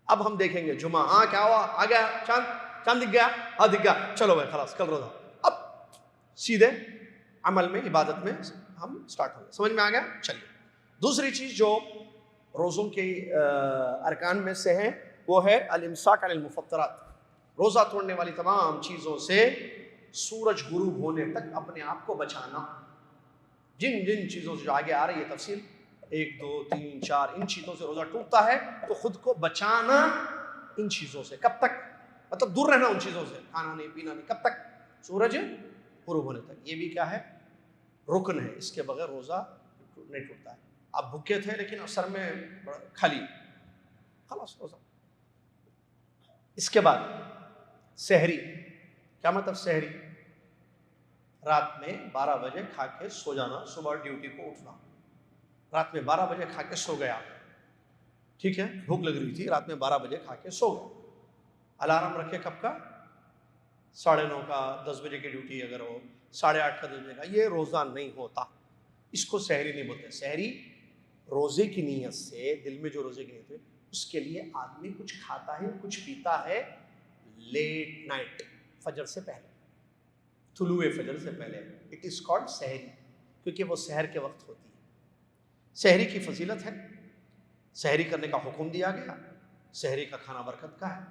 اب ہم دیکھیں گے جمعہ، ہاں کیا ہوا، آ گیا چاند دکھ گیا، ہاں دکھ گیا، چلو بھائی خلاص کل روزہ. اب سیدھے عمل میں، عبادت میں ہم سٹارٹ ہو گئے. سمجھ میں آ گیا؟ چلیے. دوسری چیز جو روزوں کے ارکان میں سے ہے وہ ہے الامساک عن المفطرات. روزہ توڑنے والی تمام چیزوں سے سورج غروب ہونے تک اپنے آپ کو بچانا. جن جن چیزوں سے جو آگے آ رہی ہے تفصیل 1 2 3 4، ان چیزوں سے روزہ ٹوٹتا ہے. تو خود کو بچانا ان چیزوں سے. کب تک؟ مطلب دور رہنا ان چیزوں سے، کھانا نہیں، پینا نہیں. کب تک؟ سورج غروب ہونے تک. یہ بھی کیا ہے؟ رکن ہے. اس کے بغیر روزہ نہیں ٹوٹتا ہے. آپ بھوکے تھے لیکن اثر میں کھا لی، خلاص روزہ. اس کے بعد سحری. کیا مطلب سحری؟ رات میں 12 بجے کھا کے سو جانا، صبح ڈیوٹی کو اٹھنا. رات میں 12 بجے کھا کے سو گیا، ٹھیک ہے، بھوک لگ رہی تھی، رات میں 12 بجے کھا کے سو گیا. الارم رکھے کب کا؟ 9:30 کا. 10 بجے کی ڈیوٹی اگر ہو 8:30 کا 10 بجے کا. یہ روزہ نہیں ہوتا. اس کو سحری نہیں بولتے. سحری روزے کی نیت سے، دل میں جو روزے کی نیت ہے اس کے لیے آدمی کچھ کھاتا ہے، کچھ پیتا ہے لیٹ نائٹ، فجر سے پہلے، طلوع فجر سے پہلے. اٹ از کالڈ سحری، کیونکہ وہ سحر کے وقت ہوتی ہے. سحری کی فضیلت ہے، سحری کرنے کا حکم دیا گیا. سحری کا کھانا برکت کا ہے.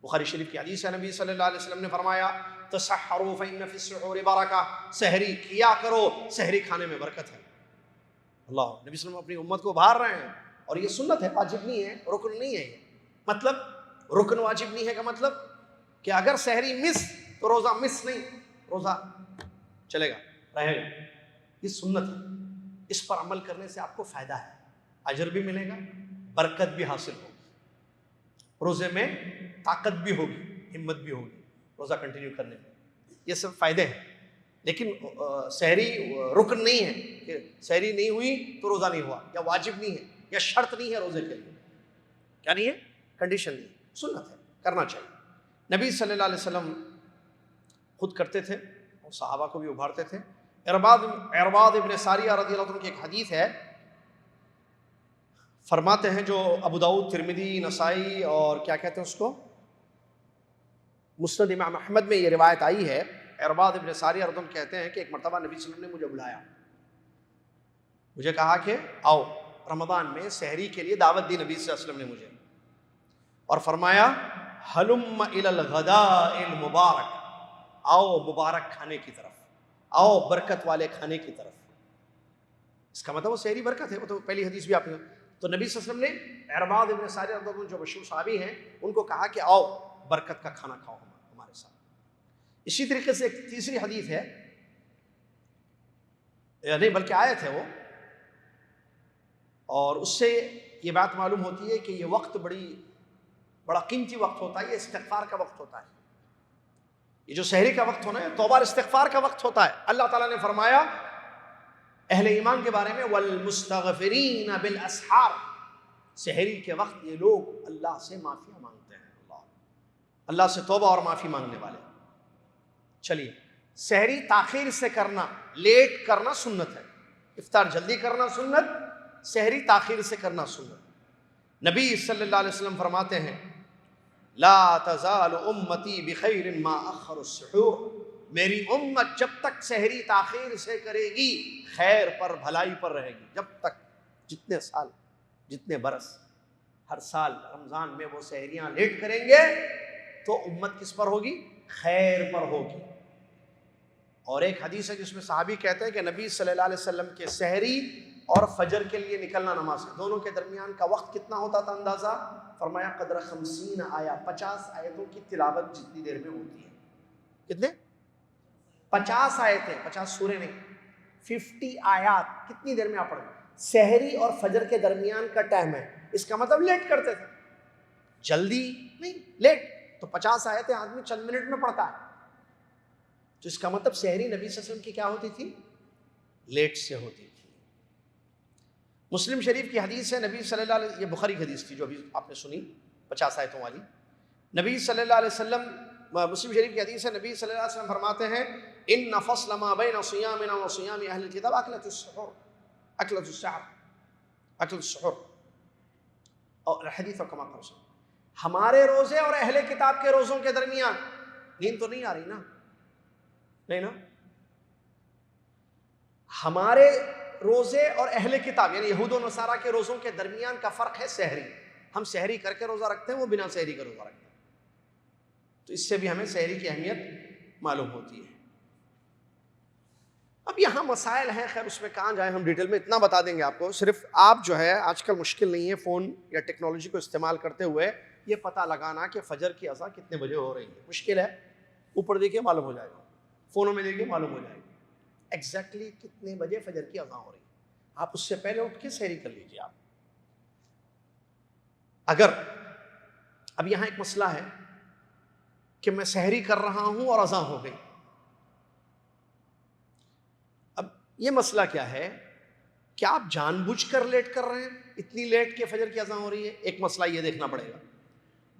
بخاری شریف کی حدیث ہے، نبی صلی اللہ علیہ وسلم نے فرمایا تسحروا فإن فی السحور برکہ. سحری کیا کرو، سحری کھانے میں برکت ہے. اللہ نبی صلی اللہ علیہ وسلم اپنی امت کو ابھار رہے ہیں. اور یہ سنت ہے، واجب نہیں ہے، رکن نہیں ہے. یہ مطلب رکن واجب نہیں ہے کا مطلب کہ اگر سحری مس تو روزہ مس نہیں، روزہ چلے گا، رہے گا. یہ سنت ہے. اس پر عمل کرنے سے آپ کو فائدہ ہے، اجر بھی ملے گا، برکت بھی حاصل ہوگی، روزے میں طاقت بھی ہوگی، ہمت بھی ہوگی روزہ کنٹینیو کرنے میں. یہ سب فائدے ہیں. لیکن سحری رکن نہیں ہے کہ سحری نہیں ہوئی تو روزہ نہیں ہوا، یا واجب نہیں ہے، یا شرط نہیں ہے روزے کے لیے. کیا نہیں ہے؟ کنڈیشن نہیں ہے، سنت ہے. کرنا چاہیے۔ نبی صلی اللہ علیہ وسلم خود کرتے تھے اور صحابہ کو بھی ابھارتے تھے۔ عرباض ابن ساریہ رضی اللہ عنہ کی ایک حدیث ہے، فرماتے ہیں، جو ابو داؤد، ترمذی، نسائی اور کیا کہتے ہیں اس کو، مسند امام احمد میں یہ روایت آئی ہے۔ عرباض ابن ساریہ رضی اللہ عنہ کہتے ہیں کہ ایک مرتبہ نبی صلی اللہ علیہ وسلم نے مجھے بلایا، مجھے کہا کہ آؤ، رمضان میں سحری کے لیے دعوت دی نبی صلی اللہ علیہ وسلم نے مجھے، اور فرمایا ہلم الی الغداء المبارک، آؤ مبارک کھانے کی طرف، آؤ برکت والے کھانے کی طرف۔ اس کا مطلب وہ سحری برکت ہے، وہ تو پہلی حدیث بھی آپ نے۔ تو نبی صلی اللہ علیہ وسلم نے عرباض ابن ساریہ رضی اللہ عنہ جو مشہور صحابی ہیں ان کو کہا کہ آؤ برکت کا کھانا کھاؤ ہمارے ساتھ۔ اسی طریقے سے ایک تیسری حدیث ہے، نہیں بلکہ آیت ہے وہ، اور اس سے یہ بات معلوم ہوتی ہے کہ یہ وقت بڑا قیمتی وقت ہوتا ہے، یہ استغفار کا وقت ہوتا ہے۔ یہ جو سحری کا وقت ہونا ہے توبہ اور استغفار کا وقت ہوتا ہے۔ اللہ تعالیٰ نے فرمایا اہل ایمان کے بارے میں والمستغفرین بالاسحار، سحری کے وقت یہ لوگ اللہ سے معافی مانگتے ہیں، اللہ سے توبہ اور معافی مانگنے والے۔ چلیے، سحری تاخیر سے کرنا، لیٹ کرنا سنت ہے، افطار جلدی کرنا سنت، سحری تاخیر سے کرنا سنت۔ نبی صلی اللہ علیہ وسلم فرماتے ہیں لا تزال امتی بخیر ما اخر السحور، میری امت جب تک سحری تاخیر سے کرے گی خیر پر، بھلائی پر رہے گی۔ جب تک، جتنے سال، جتنے برس، ہر سال رمضان میں وہ سحریاں لیٹ کریں گے تو امت کس پر ہوگی؟ خیر پر ہوگی۔ اور ایک حدیث ہے جس میں صحابی کہتے ہیں کہ نبی صلی اللہ علیہ وسلم کے سحری اور فجر کے لیے نکلنا نماز سے، دونوں کے درمیان کا وقت کتنا ہوتا تھا اندازہ؟ فرمایا قدر 50 آیا، 50 آیتوں کی تلاوت جتنی دیر میں ہوتی ہے۔ کتنے؟ 50 آیتیں، 50 سورے نہیں، 50 آیات کتنی دیر میں آپ پڑھیں؟ سحری اور فجر کے درمیان کا ٹائم ہے، اس کا مطلب لیٹ کرتے تھے، جلدی نہیں، لیٹ۔ تو 50 آیتیں آدمی چند منٹ میں پڑھتا ہے، تو اس کا مطلب سحری نبی صلی اللہ علیہ وسلم کی کیا ہوتی تھی؟ لیٹ سے ہوتی تھی۔ مسلم شریف کی حدیث ہے، نبی صلی اللہ علیہ وسلم، یہ بخاری کی حدیث تھی جو ابھی آپ نے سنی 50 آیتوں والی، نبی صلی اللہ علیہ وسلم، مسلم شریف کی حدیث ہے، نبی صلی اللہ علیہ وسلم فرماتے ہیں ان فصل ما بین صیامنا و صیام اہل الکتاب اکلۃ السحور، اکلۃ السحر، اکل السحور، اور حدیث کما قال، ہمارے روزے اور اہل کتاب کے روزوں کے درمیان نیند تو نہیں آ رہی نا؟ نہیں نا؟ ہمارے روزے اور اہل کتاب یعنی یہود و نصارہ کے روزوں کے درمیان کا فرق ہے سحری۔ ہم سحری کر کے روزہ رکھتے ہیں، وہ بنا سحری کا روزہ رکھتے ہیں، تو اس سے بھی ہمیں سحری کی اہمیت معلوم ہوتی ہے۔ اب یہاں مسائل ہیں، خیر اس میں کہاں جائیں، ہم ڈیٹیل میں اتنا بتا دیں گے آپ کو، صرف آپ جو ہے آج کل مشکل نہیں ہے فون یا ٹیکنالوجی کو استعمال کرتے ہوئے یہ پتہ لگانا کہ فجر کی اذان کتنے بجے ہو رہی ہے، مشکل ہے، اوپر دیکھیے معلوم ہو جائے گا، فونوں میں دیکھیے معلوم ہو جائے گا ایگزیکٹلی کتنے بجے فجر کی اذان ہو رہی ہے۔ آپ اس سے پہلے اٹھ کے سحری کر لیجیے۔ آپ اگر اب یہاں ایک مسئلہ ہے کہ میں سحری کر رہا ہوں اور اذان ہو گئی، اب یہ مسئلہ کیا ہے کہ آپ جان بوجھ کر لیٹ کر رہے ہیں، اتنی لیٹ کہ فجر کی اذان ہو رہی ہے، ایک مسئلہ یہ دیکھنا پڑے گا۔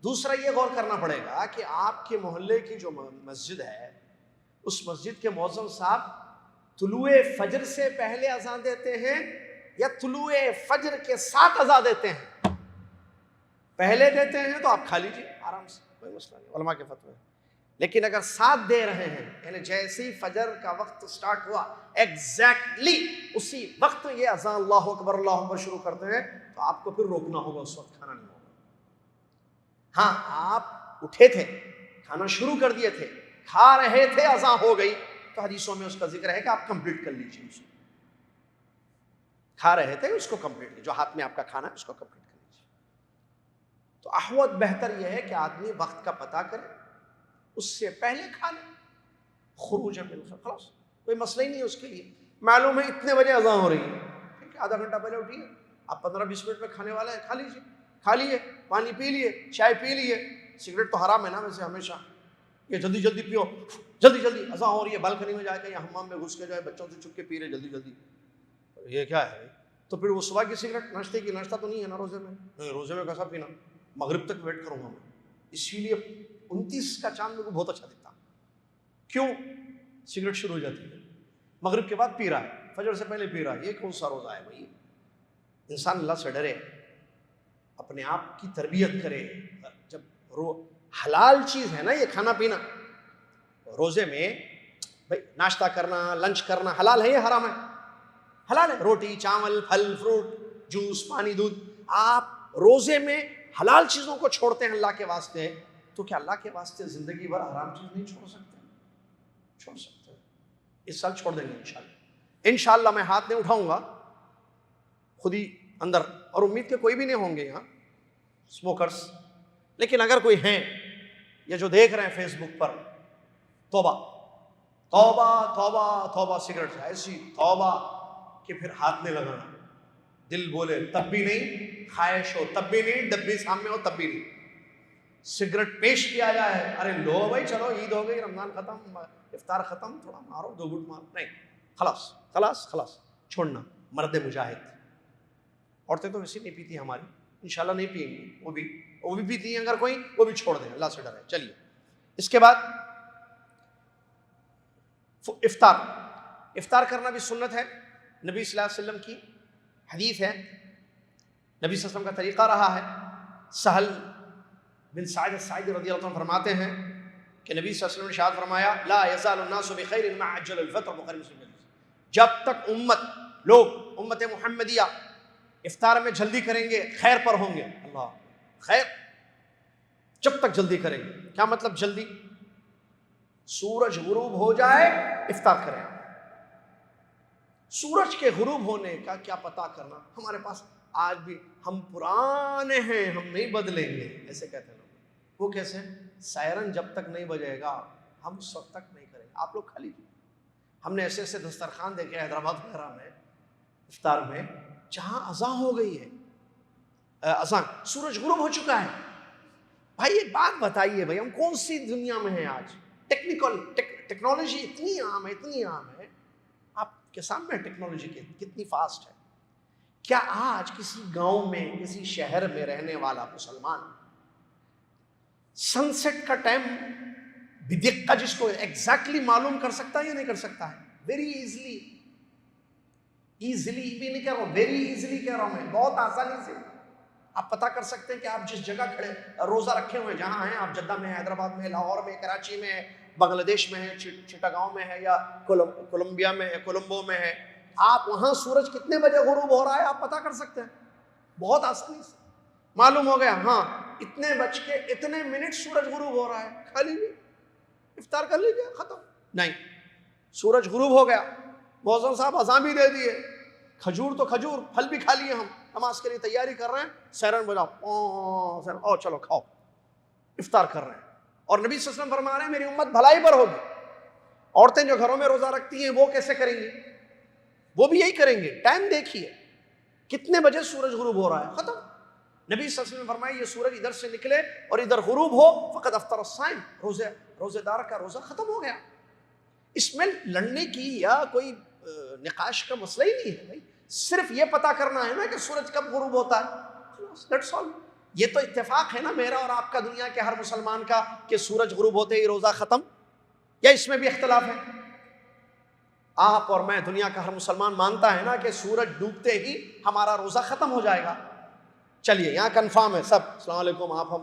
دوسرا یہ غور کرنا پڑے گا کہ آپ کے محلے کی جو مسجد ہے اس مسجد کے مؤذن صاحب طلوع فجر سے پہلے اذان دیتے ہیں یا طلوع فجر کے ساتھ اذان دیتے ہیں؟ پہلے دیتے ہیں تو آپ کھا لیجیے آرام سے، کوئی مسئلہ نہیں، علماء کے فتوے ہیں۔ لیکن اگر ساتھ دے رہے ہیں یعنی جیسے ہی فجر کا وقت سٹارٹ ہوا ایگزیکٹلی اسی وقت یہ اذان اللہ اکبر شروع کرتے ہیں تو آپ کو پھر روکنا ہوگا، اس وقت کھانا نہیں ہوگا۔ ہاں آپ اٹھے تھے، کھانا شروع کر دیے تھے، کھا رہے تھے، اذان ہو گئی تو حدیثوں میں اس کا ذکر ہے کہ آپ کمپلیٹ کر لیجیے، اس کو کھا رہے تھے اس کو کمپلیٹ، جو ہاتھ میں آپ کا کھانا ہے اس کو کمپلیٹ کر لیجیے۔ تو احوط بہتر یہ ہے کہ آدمی وقت کا پتہ کرے، اس سے پہلے کھا لے، خروج من خلاص، کوئی مسئلہ ہی نہیں ہے اس کے لیے۔ معلوم ہے اتنے بجے اذان ہو رہی ہے، ٹھیک ہے، آدھا گھنٹہ پہلے اٹھیے، آپ 15-20 منٹ میں کھانے والے ہیں، کھا لیجیے، کھا لیے، پانی پی لیے، چائے پی لیے، سگریٹ تو حرام ہے نا ویسے ہمیشہ، یہ جلدی جلدی پیو، جلدی جلدی اذان ہو رہی ہے، بالکنی میں جا کے یا حمام میں گھس کے جو ہے بچوں سے چھپ کے پی رہے جلدی جلدی، یہ کیا ہے؟ تو پھر وہ صبح کی سگریٹ ناشتے کی، ناشتہ تو نہیں ہے نا روزے میں، نہیں روزے میں کیسا پینا، مغرب تک ویٹ کروں گا میں، اسی لیے 29 کا چاند میرے کو بہت اچھا دکھتا. کیوں؟ سگریٹ شروع ہو جاتی ہے، مغرب کے بعد پی رہا ہے، فجر سے پہلے پی رہا ہے. یہ کون سا روزہ ہے بھائی؟ انسان اللہ سے ڈرے، اپنے آپ کی تربیت کرے. جب حلال چیز ہے نا یہ کھانا پینا، روزے میں بھائی ناشتہ کرنا، لنچ کرنا حلال ہے یا حرام ہے؟ حلال ہے. روٹی، چاول، پھل، فروٹ، جوس، پانی، دودھ. آپ روزے میں حلال چیزوں کو چھوڑتے ہیں اللہ کے واسطے، تو کیا اللہ کے واسطے زندگی بھر حرام چیز نہیں چھوڑ سکتے؟ چھوڑ سکتے ہیں. اس سال چھوڑ دیں گے انشاءاللہ. انشاءاللہ میں ہاتھ نہیں اٹھاؤں گا خود ہی اندر، اور امید کہ کوئی بھی نہیں ہوں گے یہاں اسموکرز، لیکن اگر کوئی ہیں یا جو دیکھ رہے ہیں فیس بک پر، توبہ توبہ توبہ توبہ. سگریٹ ایسی توبہ کہ پھر ہاتھ نہیں لگانا. دل بولے تب بھی نہیں، خواہش ہو تب بھی نہیں، ڈبی سامنے ہو تب بھی نہیں. سگریٹ پیش کیا جائے، ارے لو بھائی چلو عید ہو گئی، رمضان ختم، افطار ختم، تھوڑا مارو 2 گھونٹ مارو، نہیں، خلاص خلاص خلاص، چھوڑنا. مرد مجاہد. عورتیں تو ویسے نہیں پیتی ہماری، انشاءاللہ نہیں پئیں گی، وہ بھی پیتی ہیں. اگر کوئی وہ بھی چھوڑ دیں، اللہ سے ڈرے. چلیے اس کے بعد افطار کرنا بھی سنت ہے. نبی صلی اللہ علیہ وسلم کی حدیث ہے، نبی صلی اللہ علیہ وسلم کا طریقہ رہا ہے. سہل بن سعد الساعدی رضی اللہ عنہ فرماتے ہیں کہ نبی صلی اللہ علیہ وسلم نے ارشاد فرمایا، لا یزال الناس بخیر ما عجل الفطر. بخاری مسلم. جب تک لوگ امت محمدیہ افطار میں جلدی کریں گے خیر پر ہوں گے. اللہ خیر، جب تک جلدی کریں گے. کیا مطلب جلدی؟ سورج غروب ہو جائے افطار کریں. سورج کے غروب ہونے کا کیا پتہ کرنا. ہمارے پاس آج بھی ہم پرانے ہیں، ہم نہیں بدلیں گے، ایسے کہتے ہیں لوگ. وہ کیسے؟ سائرن جب تک نہیں بجے گا ہم اس وقت تک نہیں کریں گے. آپ لوگ کھا لیجیے. ہم نے ایسے ایسے دسترخوان دیکھے حیدرآباد وغیرہ میں افطار میں، جہاں اذان ہو گئی ہے، اذان، سورج غروب ہو چکا ہے. بھائی ایک بات بتائیے، بھائی ہم کون سی دنیا میں ہیں آج؟ ٹیکنالوجی اتنی عام ہے. آپ کے سامنے ٹیکنالوجی کتنی فاسٹ ہے. کیا آج کسی گاؤں میں، کسی شہر میں رہنے والا مسلمان سن سیٹ کا ٹائم بدقہ جس کو ایگزیکٹلی معلوم کر سکتا ہے یا نہیں کر سکتا ہے؟ ویری ایزیلی بھی نہیں کہہ رہا ہوں، ویری ایزیلی کہہ رہا ہوں میں، بہت آسانی سے آپ پتہ کر سکتے ہیں کہ آپ جس جگہ کھڑے روزہ رکھے ہوئے جہاں ہیں، آپ جدہ میں، حیدرآباد میں، لاہور میں، کراچی میں، بنگلہ دیش میں ہے، چٹاگاؤں میں ہے، یا کولمبیا میں ہے، کولمبو میں ہے، آپ وہاں سورج کتنے بجے غروب ہو رہا ہے آپ پتہ کر سکتے ہیں بہت آسانی سے. معلوم ہو گیا ہاں اتنے بج کے اتنے منٹ سورج غروب ہو رہا ہے، کھا لیجیے، افطار کر لیجیے، ختم. نہیں، سورج غروب ہو گیا، مؤذن صاحب اذان بھی دے دیے، کھجور تو کھجور، پھل بھی کھا لیے، ہم نماز کے لیے تیاری کر رہے ہیں، سیرن بجاؤ، او چلو کھاؤ، افطار کر رہے ہیں. اور نبی صلی اللہ علیہ وسلم فرما رہے ہیں میری امت بھلائی پر ہوگی. عورتیں جو گھروں میں روزہ رکھتی ہیں وہ کیسے کریں گی؟ وہ بھی یہی کریں گے. ٹائم دیکھیے کتنے بجے سورج غروب ہو رہا ہے، ختم. نبی صلی اللہ علیہ وسلم نے فرمایا یہ سورج ادھر سے نکلے اور ادھر غروب ہو، فقط افطر الصائم، روزے دار کا روزہ ختم ہو گیا. اس میں لڑنے کی یا کوئی نقاش کا مسئلہ ہی نہیں ہے بھائی. صرف یہ پتا کرنا ہے نا کہ سورج کب غروب ہوتا ہے، دیٹس آل. یہ تو اتفاق ہے نا میرا اور آپ کا، دنیا کے ہر مسلمان کا، کہ سورج غروب ہوتے ہی روزہ ختم، یا اس میں بھی اختلاف ہے؟ آپ اور میں، دنیا کا ہر مسلمان مانتا ہے نا کہ سورج ڈوبتے ہی ہمارا روزہ ختم ہو جائے گا. چلیے یہاں کنفرم ہے سب. السلام علیکم. آپ ہم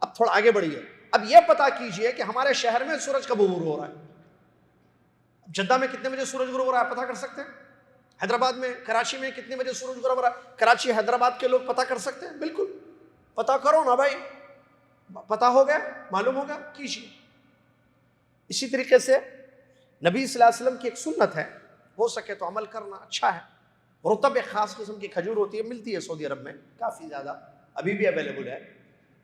اب تھوڑا آگے بڑھیے. اب یہ پتا کیجئے کہ ہمارے شہر میں سورج کب غروب ہو رہا ہے. جدہ میں کتنے بجے سورج غروب ہو رہا ہے پتا کر سکتے ہیں؟ حیدرآباد میں، کراچی میں کتنے بجے سورج غروب ہو رہا ہے؟ کراچی حیدرآباد کے لوگ پتا کر سکتے ہیں؟ بالکل پتا کرو نا بھائی. پتا ہو گیا، معلوم ہو گیا، کیجیے. اسی طریقے سے نبی صلی اللہ علیہ وسلم کی ایک سنت ہے، ہو سکے تو عمل کرنا اچھا ہے. رطب ایک خاص قسم کی کھجور ہوتی ہے، ملتی ہے سعودی عرب میں کافی زیادہ، ابھی بھی اویلیبل ہے.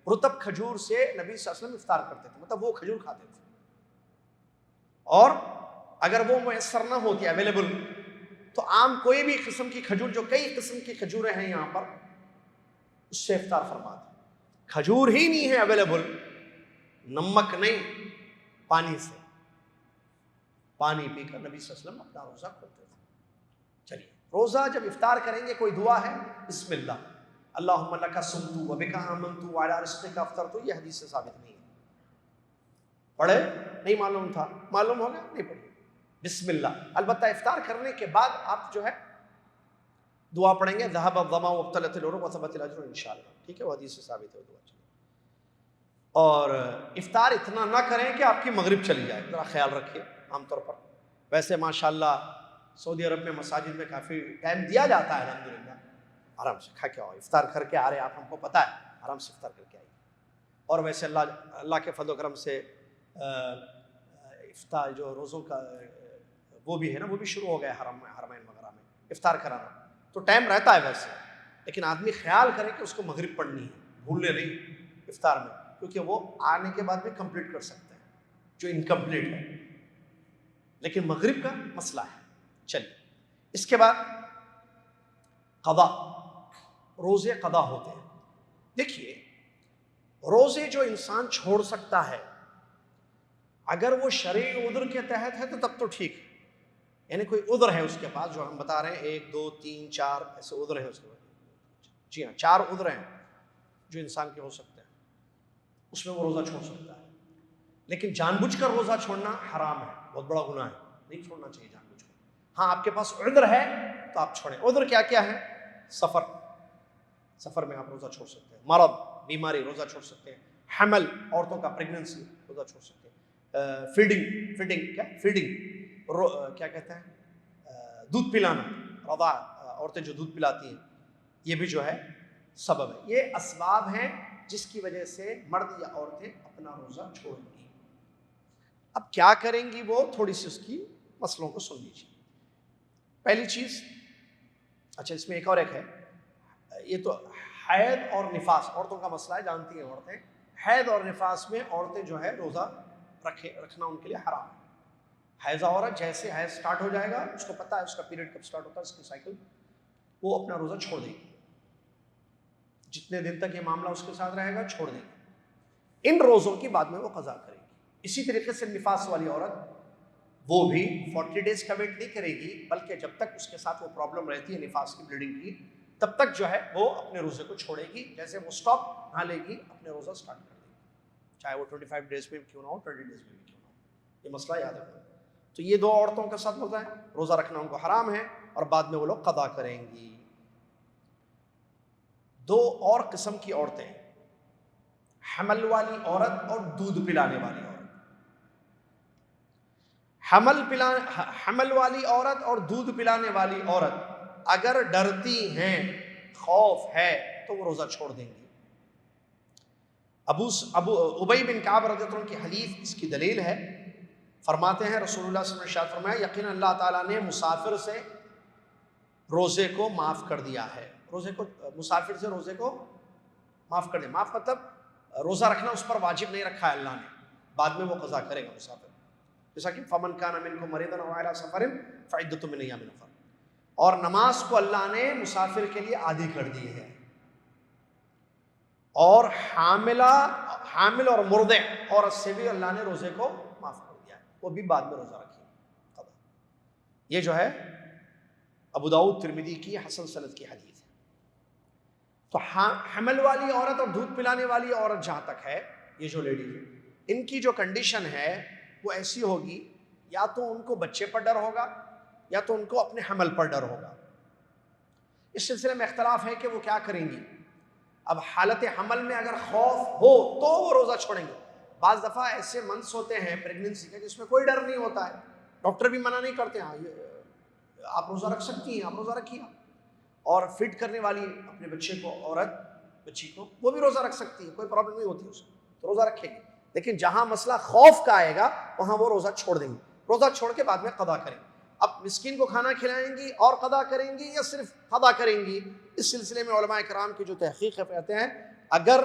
رطب کھجور سے نبی صلی اللہ علیہ وسلم افطار کرتے تھے، مطلب وہ کھجور کھاتے تھے. اور اگر وہ میسر نہ ہوتی اویلیبل، تو عام کوئی بھی قسم کی کھجور، جو کئی قسم کی کھجوریں ہیں یہاں پر، اس سے افطار فرماتے. کھجور ہی نہیں ہے اویلیبل، نمک نہیں، پانی سے، پانی پی کر نبی صلی اللہ علیہ وسلم اپنا روزہ کھولتے تھے. چلیے روزہ جب افطار کریں گے کوئی دعا ہے؟ بسم اللہ. اللہم لک صمت وبک آمنت وعلی رزقک افطرت، یہ حدیث سے ثابت نہیں ہے. پڑھے؟ نہیں معلوم تھا، معلوم ہو گیا؟ نہیں پڑھی. بسم اللہ. البتہ افطار کرنے کے بعد آپ جو ہے دعا پڑھیں گے، ذهب الظمأ وابتلت العروق وثبت الاجر انشاءاللہ. ٹھیک ہے، وہ حدیث سے ثابت ہے وہ دعا. اور افطار اتنا نہ کریں کہ آپ کی مغرب چلی جائے، ذرا خیال رکھیے. عام طور پر ویسے ماشاءاللہ سعودی عرب میں مساجد میں کافی ٹائم دیا جاتا ہے الحمدللہ. آرام سے کھا کے آؤ، افطار کر کے آ رہے آپ، ہم کو پتہ ہے، آرام سے افطار کر کے آئیے. اور ویسے اللہ کے فضل و کرم سے افطار جو روزوں کا وہ بھی ہے نا، وہ بھی شروع ہو گیا حرمین وغیرہ میں افطار کرانا، تو ٹائم رہتا ہے ویسے. لیکن آدمی خیال کرے کہ اس کو مغرب پڑھنی ہے، بھولنے نہیں افطار میں، کیونکہ وہ آنے کے بعد بھی کمپلیٹ کر سکتے ہیں جو انکمپلیٹ ہے. لیکن مغرب کا مسئلہ ہے. چلیے، اس کے بعد قضا، روزے قضا ہوتے ہیں. دیکھیے، روزے جو انسان چھوڑ سکتا ہے اگر وہ شرعی عذر کے تحت ہے تو تب تو ٹھیک ہے. یعنی کوئی عذر ہے اس کے پاس، جو ہم بتا رہے ہیں 1 2 3 4 ایسے عذر ہیں اس کے پاس. جی ہاں، 4 عذر ہیں جو انسان کے ہو سکتے ہیں، اس میں وہ روزہ چھوڑ سکتا ہے. لیکن جان بوجھ کر روزہ چھوڑنا حرام ہے، بہت بڑا گناہ ہے، نہیں چھوڑنا چاہیے جان بوجھ کر. ہاں آپ کے پاس عذر ہے تو آپ چھوڑیں. عذر کیا کیا ہے؟ سفر میں آپ روزہ چھوڑ سکتے ہیں، مرض بیماری روزہ چھوڑ سکتے ہیں، حمل عورتوں کا پریگننسی روزہ چھوڑ سکتے ہیں، فیڈنگ کیا کہتے ہیں، دودھ پلانا، رضاع، عورتیں جو دودھ پلاتی ہیں، یہ بھی جو ہے سبب ہے. یہ اسباب ہیں جس کی وجہ سے مرد یا عورتیں اپنا روزہ چھوڑیں گی. اب کیا کریں گی وہ، تھوڑی سی اس کی مسئلوں کو سن لیجیے. پہلی چیز، اچھا اس میں ایک ہے، یہ تو حیض اور نفاس عورتوں کا مسئلہ ہے، جانتی ہیں عورتیں. حیض اور نفاس میں عورتیں جو ہے روزہ رکھنا ان کے لیے حرام ہے. حیضہ عورت جیسے حیض سٹارٹ ہو جائے گا، اس کو پتہ ہے اس کا پیریڈ کب سٹارٹ ہوتا ہے، اس کی سائیکل، وہ اپنا روزہ چھوڑ دے گی. جتنے دن تک یہ معاملہ اس کے ساتھ رہے گا چھوڑ دے گی. ان روزوں کی بعد میں وہ قضا کرے گی. اسی طریقے سے نفاس والی عورت، وہ بھی 40 ڈیز کا ویٹ نہیں کرے گی، بلکہ جب تک اس کے ساتھ وہ پرابلم رہتی ہے نفاس کی، بلیڈنگ کی، تب تک جو ہے وہ اپنے روزے کو چھوڑے گی. جیسے وہ سٹاپ نہ لے گی، اپنے روزہ سٹارٹ کر دے گی، چاہے وہ 25 ڈیز میں کیوں نہ ہو، 20 ڈیز میں بھی کیوں نہ ہو. یہ مسئلہ یاد رکھنا. تو یہ 2 عورتوں کے ساتھ ہوتا ہے، روزہ رکھنا ان کو حرام ہے، اور بعد میں وہ لوگ قضا کریں گی. 2 اور قسم کی عورتیں، حمل والی عورت اور دودھ پلانے والی عورت. حمل والی عورت اور دودھ پلانے والی عورت اگر ڈرتی ہیں، خوف ہے، تو وہ روزہ چھوڑ دیں گی. ابو ابی بن کعب رضی اللہ عنہ کی حدیث اس کی دلیل ہے. فرماتے ہیں رسول اللہ صلی اللہ علیہ وسلم ارشاد فرمایا، یقینا اللہ تعالیٰ نے مسافر سے روزے کو معاف کر دیا ہے. مسافر سے روزے کو معاف کر دیا. معاف مطلب روزہ رکھنا اس پر واجب نہیں رکھا ہے اللہ نے، بعد میں وہ قضا کرے گا مسافر. جیسا کہ فمن کان منکم مریضا او علی سفر فعدۃ من ایام اخر. اور نماز کو اللہ نے مسافر کے لیے عادی کر دی ہے. اور حامل اور مرضع عورت سے بھی اللہ نے روزے کو معاف کر دیا ہے، وہ بھی بعد میں روزہ رکھے قضا. یہ جو ہے ابو داؤد ترمذی کی حسن سند کی حدیث ہے. تو حمل والی عورت اور دودھ پلانے والی عورت جہاں تک ہے، یہ جو لیڈیز ہے، ان کی جو کنڈیشن ہے وہ ایسی ہوگی، یا تو ان کو بچے پر ڈر ہوگا، یا تو ان کو اپنے حمل پر ڈر ہوگا. اس سلسلے میں اختلاف ہے کہ وہ کیا کریں گی. اب حالت حمل میں اگر خوف ہو تو وہ روزہ چھوڑیں گے. بعض دفعہ ایسے منس ہوتے ہیں پریگننسی کے جس میں کوئی ڈر نہیں ہوتا ہے، ڈاکٹر بھی منع نہیں کرتے، ہاں آپ روزہ رکھ سکتی ہیں، آپ روزہ رکھیے. اور فیڈ کرنے والی اپنے بچے کو عورت، بچی کو، وہ بھی روزہ رکھ سکتی ہے، کوئی پرابلم نہیں ہوتی اس کو، تو روزہ رکھے گی. لیکن جہاں مسئلہ خوف کا آئے گا وہاں وہ روزہ چھوڑ دیں گے. روزہ چھوڑ کے بعد میں قضا کریں گے. اب مسکین کو کھانا کھلائیں گی اور قضا کریں گی، یا صرف قضا کریں گی؟ اس سلسلے میں علماء کرام کی جو تحقیق ہے کہتے ہیں اگر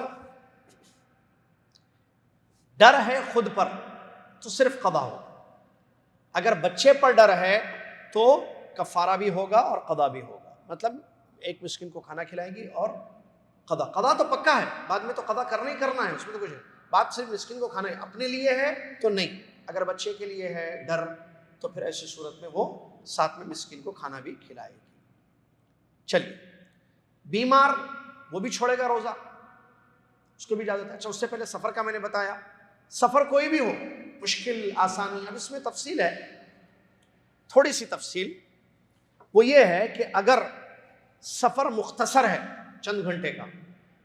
ڈر ہے خود پر تو صرف قضا ہوگا، اگر بچے پر ڈر ہے تو کفارہ بھی ہوگا اور قضا بھی ہوگا. مطلب ایک مسکین کو کھانا کھلائے گی اور قضا تو پکا ہے، بعد میں تو قضا کرنا ہی کرنا ہے، اس میں تو کچھ ہے. بات صرف مسکین کو کھانا ہے، اپنے لیے ہے تو نہیں. اگر بچے کے لیے ہے ڈر تو پھر ایسی صورت میں وہ ساتھ میں مسکین کو کھانا بھی کھلائے گی. چلیے، بیمار وہ بھی چھوڑے گا روزہ، اس کو بھی اجازت ہے۔ اچھا، اس سے پہلے سفر کا میں نے بتایا، سفر کوئی بھی ہو، مشکل آسانی، اب اس میں تفصیل ہے، تھوڑی سی تفصیل، وہ یہ ہے کہ اگر سفر مختصر ہے چند گھنٹے کا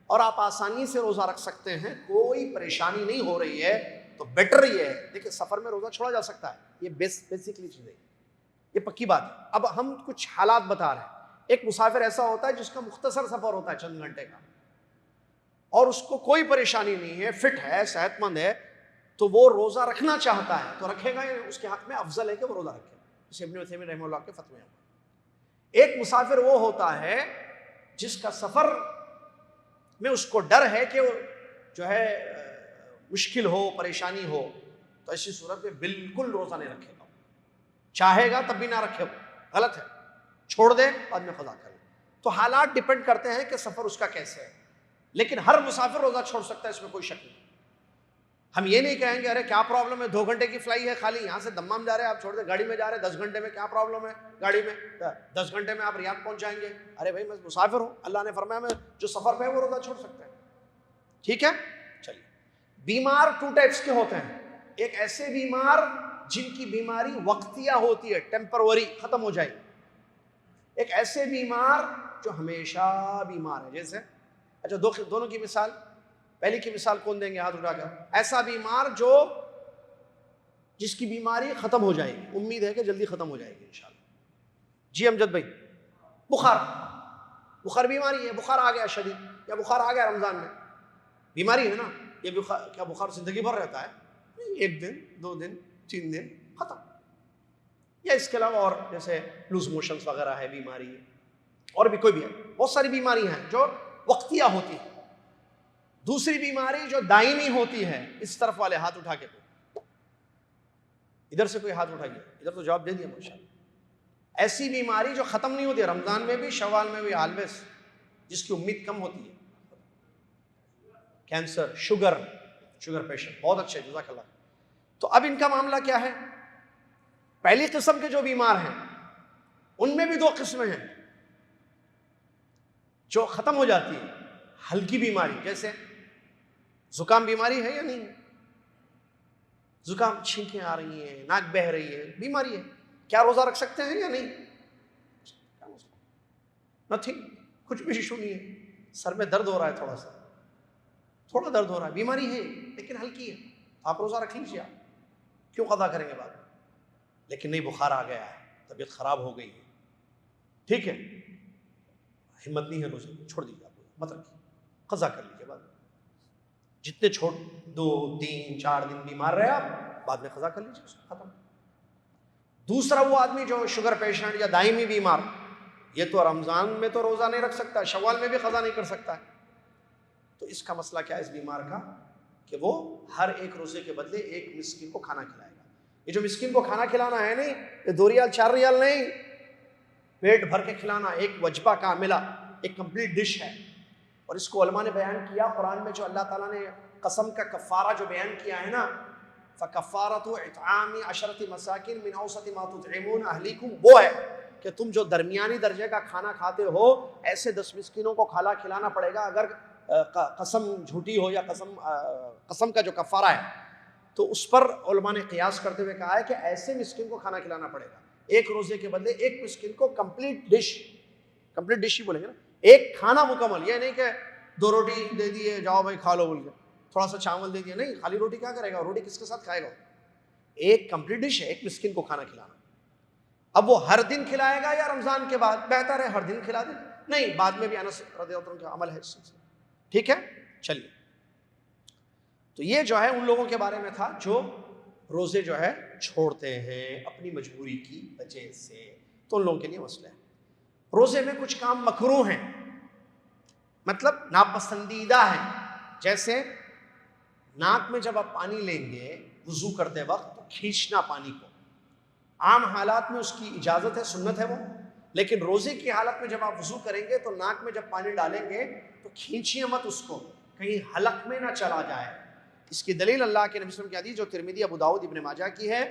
اور آپ آسانی سے روزہ رکھ سکتے ہیں، کوئی پریشانی نہیں ہو رہی ہے، تو بیٹر یہ ہے۔ دیکھیں سفر میں روزہ چھوڑا جا سکتا ہے، یہ بیسکلی چیز ہے، یہ پکی بات ہے۔ اب ہم کچھ حالات بتا رہے ہیں۔ ایک مسافر ایسا ہوتا ہے جس کا مختصر سفر ہوتا ہے چند گھنٹے کا، اور اس کو کوئی پریشانی نہیں ہے، فٹ ہے، صحت مند ہے، تو وہ روزہ رکھنا چاہتا ہے تو رکھے گا، اس کے حق میں افضل ہے کہ وہ روزہ رکھے، جسے ابن عثیمین رحمہ اللہ کے فتوے ہیں۔ ایک مسافر وہ ہوتا ہے جس کا سفر میں اس کو ڈر ہے کہ جو ہے مشکل ہو، پریشانی ہو، تو ایسی صورت میں بالکل روزہ نہیں رکھے گا، چاہے گا تب بھی نہ رکھے، غلط ہے، چھوڑ دے، بعد میں قضا کرے۔ تو حالات ڈیپینڈ کرتے ہیں کہ سفر اس کا کیسے ہے، لیکن ہر مسافر روزہ چھوڑ سکتا ہے، اس میں کوئی شک نہیں۔ ہم یہ نہیں کہیں گے ارے کیا پرابلم ہے، 2 گھنٹے کی فلائی ہے، خالی یہاں سے دمام جا رہے ہیں، آپ چھوڑ دیں، گاڑی میں جا رہے ہیں 10 گھنٹے میں، کیا پرابلم ہے گاڑی میں، 10 گھنٹے میں آپ ریاض پہنچ جائیں گے۔ ارے بھائی میں مسافر ہوں، اللہ نے فرمایا میں جو سفر پہ ہے وہ روزہ چھوڑ سکتے ہیں، ٹھیک ہے۔ چلیے، بیمار 2 ٹائپس کے ہوتے ہیں، ایک ایسے بیمار جن کی بیماری وقتیہ ہوتی ہے، ٹیمپروری، ختم ہو جائے، ایک ایسے بیمار جو ہمیشہ بیمار ہے، جیسے اچھا دونوں کی مثال، پہلی کی مثال کون دیں گے ہاتھ اٹھا کر؟ ایسا بیمار جو جس کی بیماری ختم ہو جائے گی، امید ہے کہ جلدی ختم ہو جائے گی انشاءاللہ۔ جی امجد بھائی، بخار بیماری ہے، بخار آ گیا شدید، یا بخار آ گیا رمضان میں، بیماری ہے نا، یہ بخار کیا بخار زندگی بھر رہتا ہے؟ نہیں، 1 دن 2 دن 3 دن ختم، یا اس کے علاوہ اور جیسے لوز موشنز وغیرہ ہے بیماری ہے، اور بھی کوئی بھی ہے، بہت ساری بیماری ہیں جو وقتیہ ہوتی ہے۔ دوسری بیماری جو دائمی ہوتی ہے، اس طرف والے ہاتھ اٹھا کے، ادھر سے کوئی ہاتھ اٹھائیے، ادھر تو جواب دے دیا ماشاءاللہ۔ ایسی بیماری جو ختم نہیں ہوتی ہے، رمضان میں بھی شوال میں بھی، آلویز، جس کی امید کم ہوتی ہے، کینسر، شوگر پیشنٹ، بہت اچھے، جزاک اللہ۔ تو اب ان کا معاملہ کیا ہے؟ پہلی قسم کے جو بیمار ہیں ان میں بھی 2 قسمیں ہیں، جو ختم ہو جاتی ہے، ہلکی بیماری، جیسے زکام بیماری ہے یا نہیں ہے؟ زکام، چھینکیں آ رہی ہیں، ناک بہہ رہی ہے، بیماری ہے، کیا روزہ رکھ سکتے ہیں یا نہیں؟ نتھنگ، کچھ بھی ایشو نہیں ہے، سر میں درد ہو رہا ہے، تھوڑا درد ہو رہا ہے، بیماری ہے لیکن ہلکی ہے، آپ روزہ رکھ لیجیے، آپ کیوں قضا کریں گے بعد میں؟ لیکن نہیں، بخار آ گیا ہے، طبیعت خراب ہو گئی ہے، ٹھیک ہے، ہمت نہیں ہے روزے، چھوڑ دیجیے، آپ مت رکھیے، قضا کر لیجیے بعد میں، جتنے 2 3 4 دن بیمار رہے آپ، بعد میں قضا کر لیجیے، ختم۔ دوسرا وہ آدمی جو شوگر پیشنٹ یا دائمی بیمار، یہ تو رمضان میں تو روزہ نہیں رکھ سکتا، شوال میں بھی قضا نہیں کر سکتا ہے، تو اس کا مسئلہ کیا ہے اس بیمار کا، کہ وہ ہر ایک روزے کے بدلے 1 مسکین کو کھانا کھلائے گا۔ یہ جو مسکین کو کھانا کھلانا ہے نہیں، یہ 2 ریال 4 ریال نہیں، پیٹ بھر کے کھلانا، ایک وجبہ کاملہ، ایک کمپلیٹ ڈش ہے۔ اور اس کو علماء نے بیان کیا قرآن میں، جو اللہ تعالیٰ نے قسم کا کفارہ جو بیان کیا ہے نا، فَكَفَّارَةُ إِطْعَامِ 10 مَسَاكِينَ مِنْ أَوْسَطِ مَا تُطْعِمُونَ أَهْلِيكُمْ، وہ ہے کہ تم جو درمیانی درجے کا کھانا کھاتے ہو، ایسے 10 مسکینوں کو کھلانا پڑے گا، اگر قسم جھوٹی ہو یا قسم کا جو کفارہ ہے، تو اس پر علماء نے قیاس کرتے ہوئے کہا ہے کہ ایسے مسکین کو کھانا کھلانا پڑے گا، 1 روزے کے بدلے 1 مسکین کو کمپلیٹ ڈش ہی بولیں گے نا، ایک کھانا مکمل، یہ نہیں کہ 2 روٹی دے دیے جاؤ بھائی کھا لو بول کے، تھوڑا سا چاول دے دیا، نہیں، خالی روٹی کیا کرے گا، روٹی کس کے ساتھ کھائے گا؟ ایک کمپلیٹ ڈش ہے، 1 مسکین کو کھانا کھلانا۔ اب وہ ہر دن کھلائے گا یا رمضان کے بعد؟ بہتر ہے ہر دن کھلا دے، نہیں، بعد میں بھی انس رضی اللہ عنہ کا عمل ہے اس سے، ٹھیک ہے۔ چلیے، تو یہ جو ہے ان لوگوں کے بارے میں تھا جو روزے جو ہے چھوڑتے ہیں اپنی مجبوری کی وجہ سے، تو ان لوگوں کے لیے مسئلہ ہے۔ روزے میں کچھ کام مکروہ ہیں، مطلب ناپسندیدہ ہیں، جیسے ناک میں جب آپ پانی لیں گے وضو کرتے وقت تو کھینچنا پانی کو، عام حالات میں اس کی اجازت ہے، سنت ہے وہ، لیکن روزے کی حالت میں جب آپ وضو کریں گے تو ناک میں جب پانی ڈالیں گے تو کھینچیے مت اس کو، کہیں حلق میں نہ چلا جائے۔ اس کی دلیل اللہ کے نبی صلی اللہ علیہ وسلم کی حدیث جو ترمذی، ابو داؤد، ابن ماجہ کی ہے،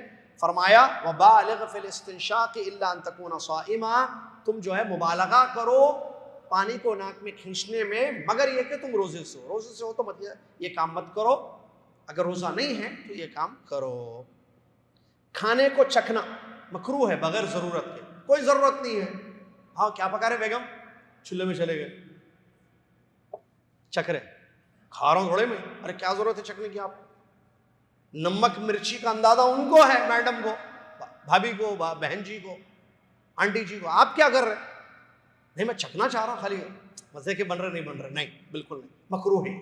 فرمایا وَبَالِغْ فِي الْإِسْتِنشَاقِ إِلَّا أَن تَكُونَ صَائِمًا، تم جو ہے مبالغہ کرو پانی کو ناک میں کھینچنے میں، مگر یہ کہ تم روزے سے ہو تو مت یہ کام مت کرو، اگر روزہ نہیں ہے تو یہ کام کرو۔ کھانے کو چکھنا مکروہ ہے بغیر ضرورت کے، کوئی ضرورت نہیں ہے، ہاں کیا پکا رہے بیگم، چولہے میں چلے گئے چکھ رہے، کھا رہا ہوں تھوڑے میں، ارے کیا ضرورت ہے چکھنے کی؟ آپ نمک مرچی کا اندازہ ان کو ہے، میڈم کو، بھابھی کو، بہن جی کو، آنٹی جی کو، آپ کیا کر رہے؟ نہیں میں چکھنا چاہ رہا ہوں، خالی مزے کے بن رہے نہیں بن رہے، نہیں بالکل نہیں، مکروہ ہے۔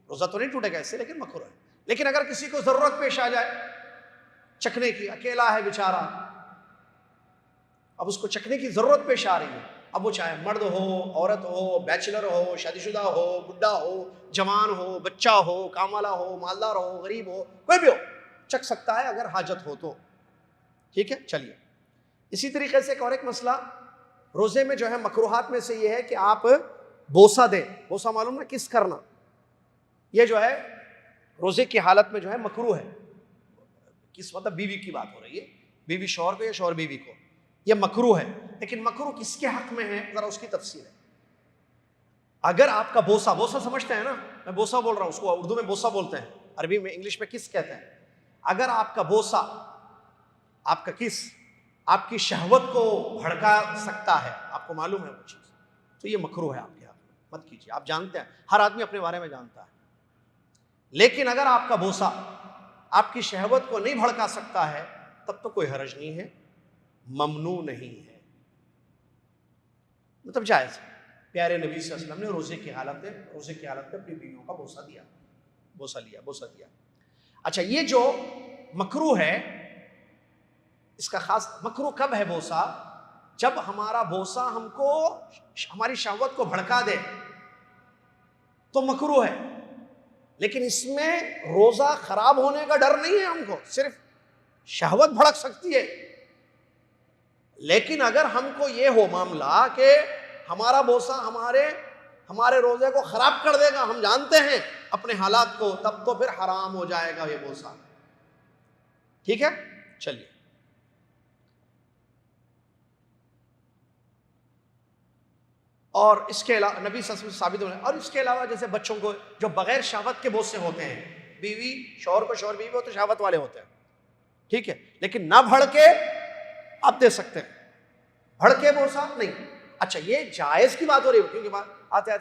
روزہ تو نہیں ٹوٹے گا اس سے، لیکن مکروہ ہے۔ لیکن اگر کسی کو ضرورت پیش آ جائے چکھنے کی، اکیلا ہے بیچارہ، اب اس کو چکھنے کی ضرورت پیش آ رہی ہے، اب وہ چاہے مرد ہو، عورت ہو، بیچلر ہو، شادی شدہ ہو، بڈھا ہو، جوان ہو، بچہ ہو، کام والا ہو، مالدار ہو، غریب ہو، کوئی بھی ہو، چکھ سکتا ہے اگر حاجت ہو تو، ٹھیک ہے۔ چلیے اسی طریقے سے اور ایک مسئلہ روزے میں جو ہے مکروہات میں سے یہ ہے کہ آپ بوسہ دیں، بوسہ معلوم نا کس کرنا، یہ جو ہے روزے کی حالت میں جو ہے مکروہ ہے۔ کس مطلب بیوی کی بات ہو رہی ہے، بیوی شوہر کو یا شوہر بیوی کو، یہ مکروہ ہے۔ لیکن مکروہ کس کے حق میں ہے، ذرا اس کی تفصیل ہے۔ اگر آپ کا بوسہ سمجھتے ہیں نا، میں بوسہ بول رہا ہوں، اس کو اردو میں بوسہ بولتے ہیں، عربی میں انگلش میں کس کہتے ہیں۔ اگر آپ کا بوسہ، آپ کا کس آپ کی شہوت کو بھڑکا سکتا ہے، آپ کو معلوم ہے وہ چیز، تو یہ مکروہ ہے، آپ کے حق میں مت کیجیے۔ آپ جانتے ہیں، ہر آدمی اپنے بارے میں جانتا ہے۔ لیکن اگر آپ کا بوسہ آپ کی شہوت کو نہیں بھڑکا سکتا ہے تب تو کوئی حرج نہیں ہے، ممنوع نہیں ہے، مطلب جائز ہے۔ پیارے نبی صلی اللہ علیہ وسلم نے روزے کی حالت میں اپنی بیویوں کا بوسہ دیا۔ اچھا، یہ جو مکروہ ہے، اس کا خاص مکروہ کب ہے بوسہ؟ جب ہمارا بوسہ ہم کو ہماری شہوت کو بھڑکا دے تو مکروہ ہے، لیکن اس میں روزہ خراب ہونے کا ڈر نہیں ہے، ہم کو صرف شہوت بھڑک سکتی ہے۔ لیکن اگر ہم کو یہ ہو معاملہ کہ ہمارا بوسہ ہمارے روزے کو خراب کر دے گا، ہم جانتے ہیں اپنے حالات کو، تب تو پھر حرام ہو جائے گا یہ بوسہ، ٹھیک ہے۔ چلیے اور اس کے علاوہ نبی صلی اللہ علیہ وسلم ثابت ہونے، اور اس کے علاوہ جیسے بچوں کو جو بغیر شہوت کے بوسے ہوتے ہیں، بیوی شوہر کو، شوہر بیوی کو تو شہوت والے ہوتے ہیں، ٹھیک ہے، لیکن نہ بھڑکے آپ دے سکتے ہیں، بھڑکے بوسہ نہیں۔ اچھا، یہ جائز کی بات ہو رہی ہے، کیونکہ آتے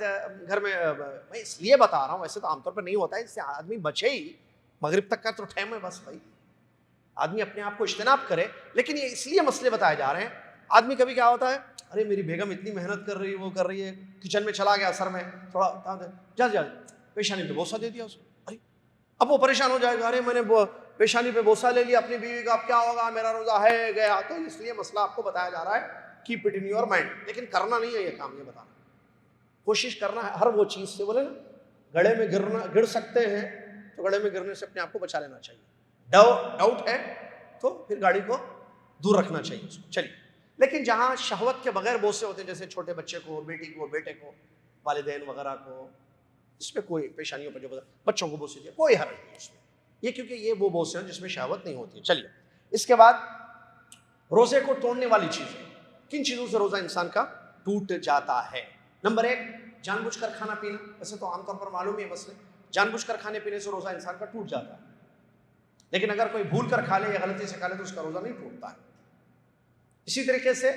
گھر میں، میں اس لیے بتا رہا ہوں، ویسے تو عام طور پر نہیں ہوتا ہے، اس سے آدمی بچے ہی، مغرب تک کا تو ٹائم ہے بس بھائی، آدمی اپنے آپ کو اجتناب کرے۔ لیکن یہ اس لیے مسئلے بتائے جا رہے ہیں، آدمی کبھی کیا ہوتا ہے، ارے میری بیگم اتنی محنت کر رہی ہے، وہ کر رہی ہے، کچن میں چلا گیا اثر میں، تھوڑا جا پیشانی پہ بوسہ دے دیا اس کو، ارے اب وہ پریشان ہو جائے گا، ارے میں نے پیشانی پہ بوسہ لے لیا اپنی بیوی کا، اب کیا ہوگا، میرا روزہ ہے گیا۔ تو اس لیے مسئلہ آپ کو بتایا جا رہا ہے، keep it in your mind, لیکن کرنا نہیں ہے یہ کام، یہ بتانا، کوشش کرنا ہے ہر وہ چیز سے، بولے نا گڑھے میں گر سکتے ہیں تو گڑھے میں گرنے سے اپنے آپ کو بچا لینا چاہیے، ڈاؤٹ ہے تو پھر گاڑی کو دور رکھنا چاہیے اس کو۔ چلیے، لیکن جہاں شہوت کے بغیر بوسے ہوتے ہیں، جیسے چھوٹے بچے کو، بیٹی کو، بیٹے کو، والدین وغیرہ کو، اس میں کوئی پیشانیوں پر جو بچوں کو بوسے دیا، کوئی حرج نہیں اس میں، یہ کیونکہ یہ وہ بوسے ہیں جس میں شہوت نہیں ہوتی ہے۔ چلیے، اس کے بعد روزے کو توڑنے والی چیزیں، کن چیزوں سے روزہ انسان کا ٹوٹ جاتا ہے؟ نمبر 1، جان بوجھ کر کھانا پینا۔ ویسے تو عام طور پر معلوم ہے مسئلے، جان بوجھ کر کھانے پینے سے روزہ انسان کا ٹوٹ جاتا ہے، لیکن اگر کوئی بھول کر کھا لے یا غلطی سے کھا لے تو اس کا روزہ نہیں ٹوٹتا ہے۔ اسی طریقے سے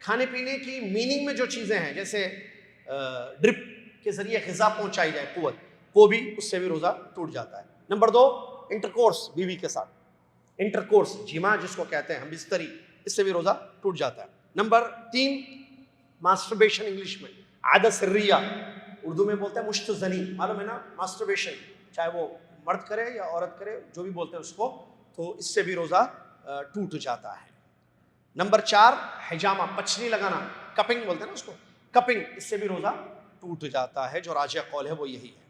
کھانے پینے کی میننگ میں جو چیزیں ہیں، جیسے ڈرپ کے ذریعے غذا پہنچائی جائے، قوت، وہ بھی، اس سے بھی روزہ ٹوٹ جاتا ہے۔ نمبر 2، انٹرکورس، بیوی کے ساتھ انٹرکورس، جماع جس کو کہتے ہیں ہم، بستری، اس سے بھی روزہ ٹوٹ جاتا ہے۔ نمبر 3، ماسٹربیشن، انگلش میں عادت سریہ، اردو میں بولتے ہیں مشت زنی، معلوم ہے نا، ماسٹربیشن، چاہے وہ مرد کرے یا عورت کرے، جو بھی بولتے ہیں اس کو، تو اس سے بھی روزہ ٹوٹ جاتا ہے۔ نمبر 4، حجامہ، پچھلی لگانا، کپنگ بولتے ہیں نا اس کو، کپنگ، اس سے بھی روزہ ٹوٹ جاتا ہے، جو راجح قول ہے وہ یہی ہے۔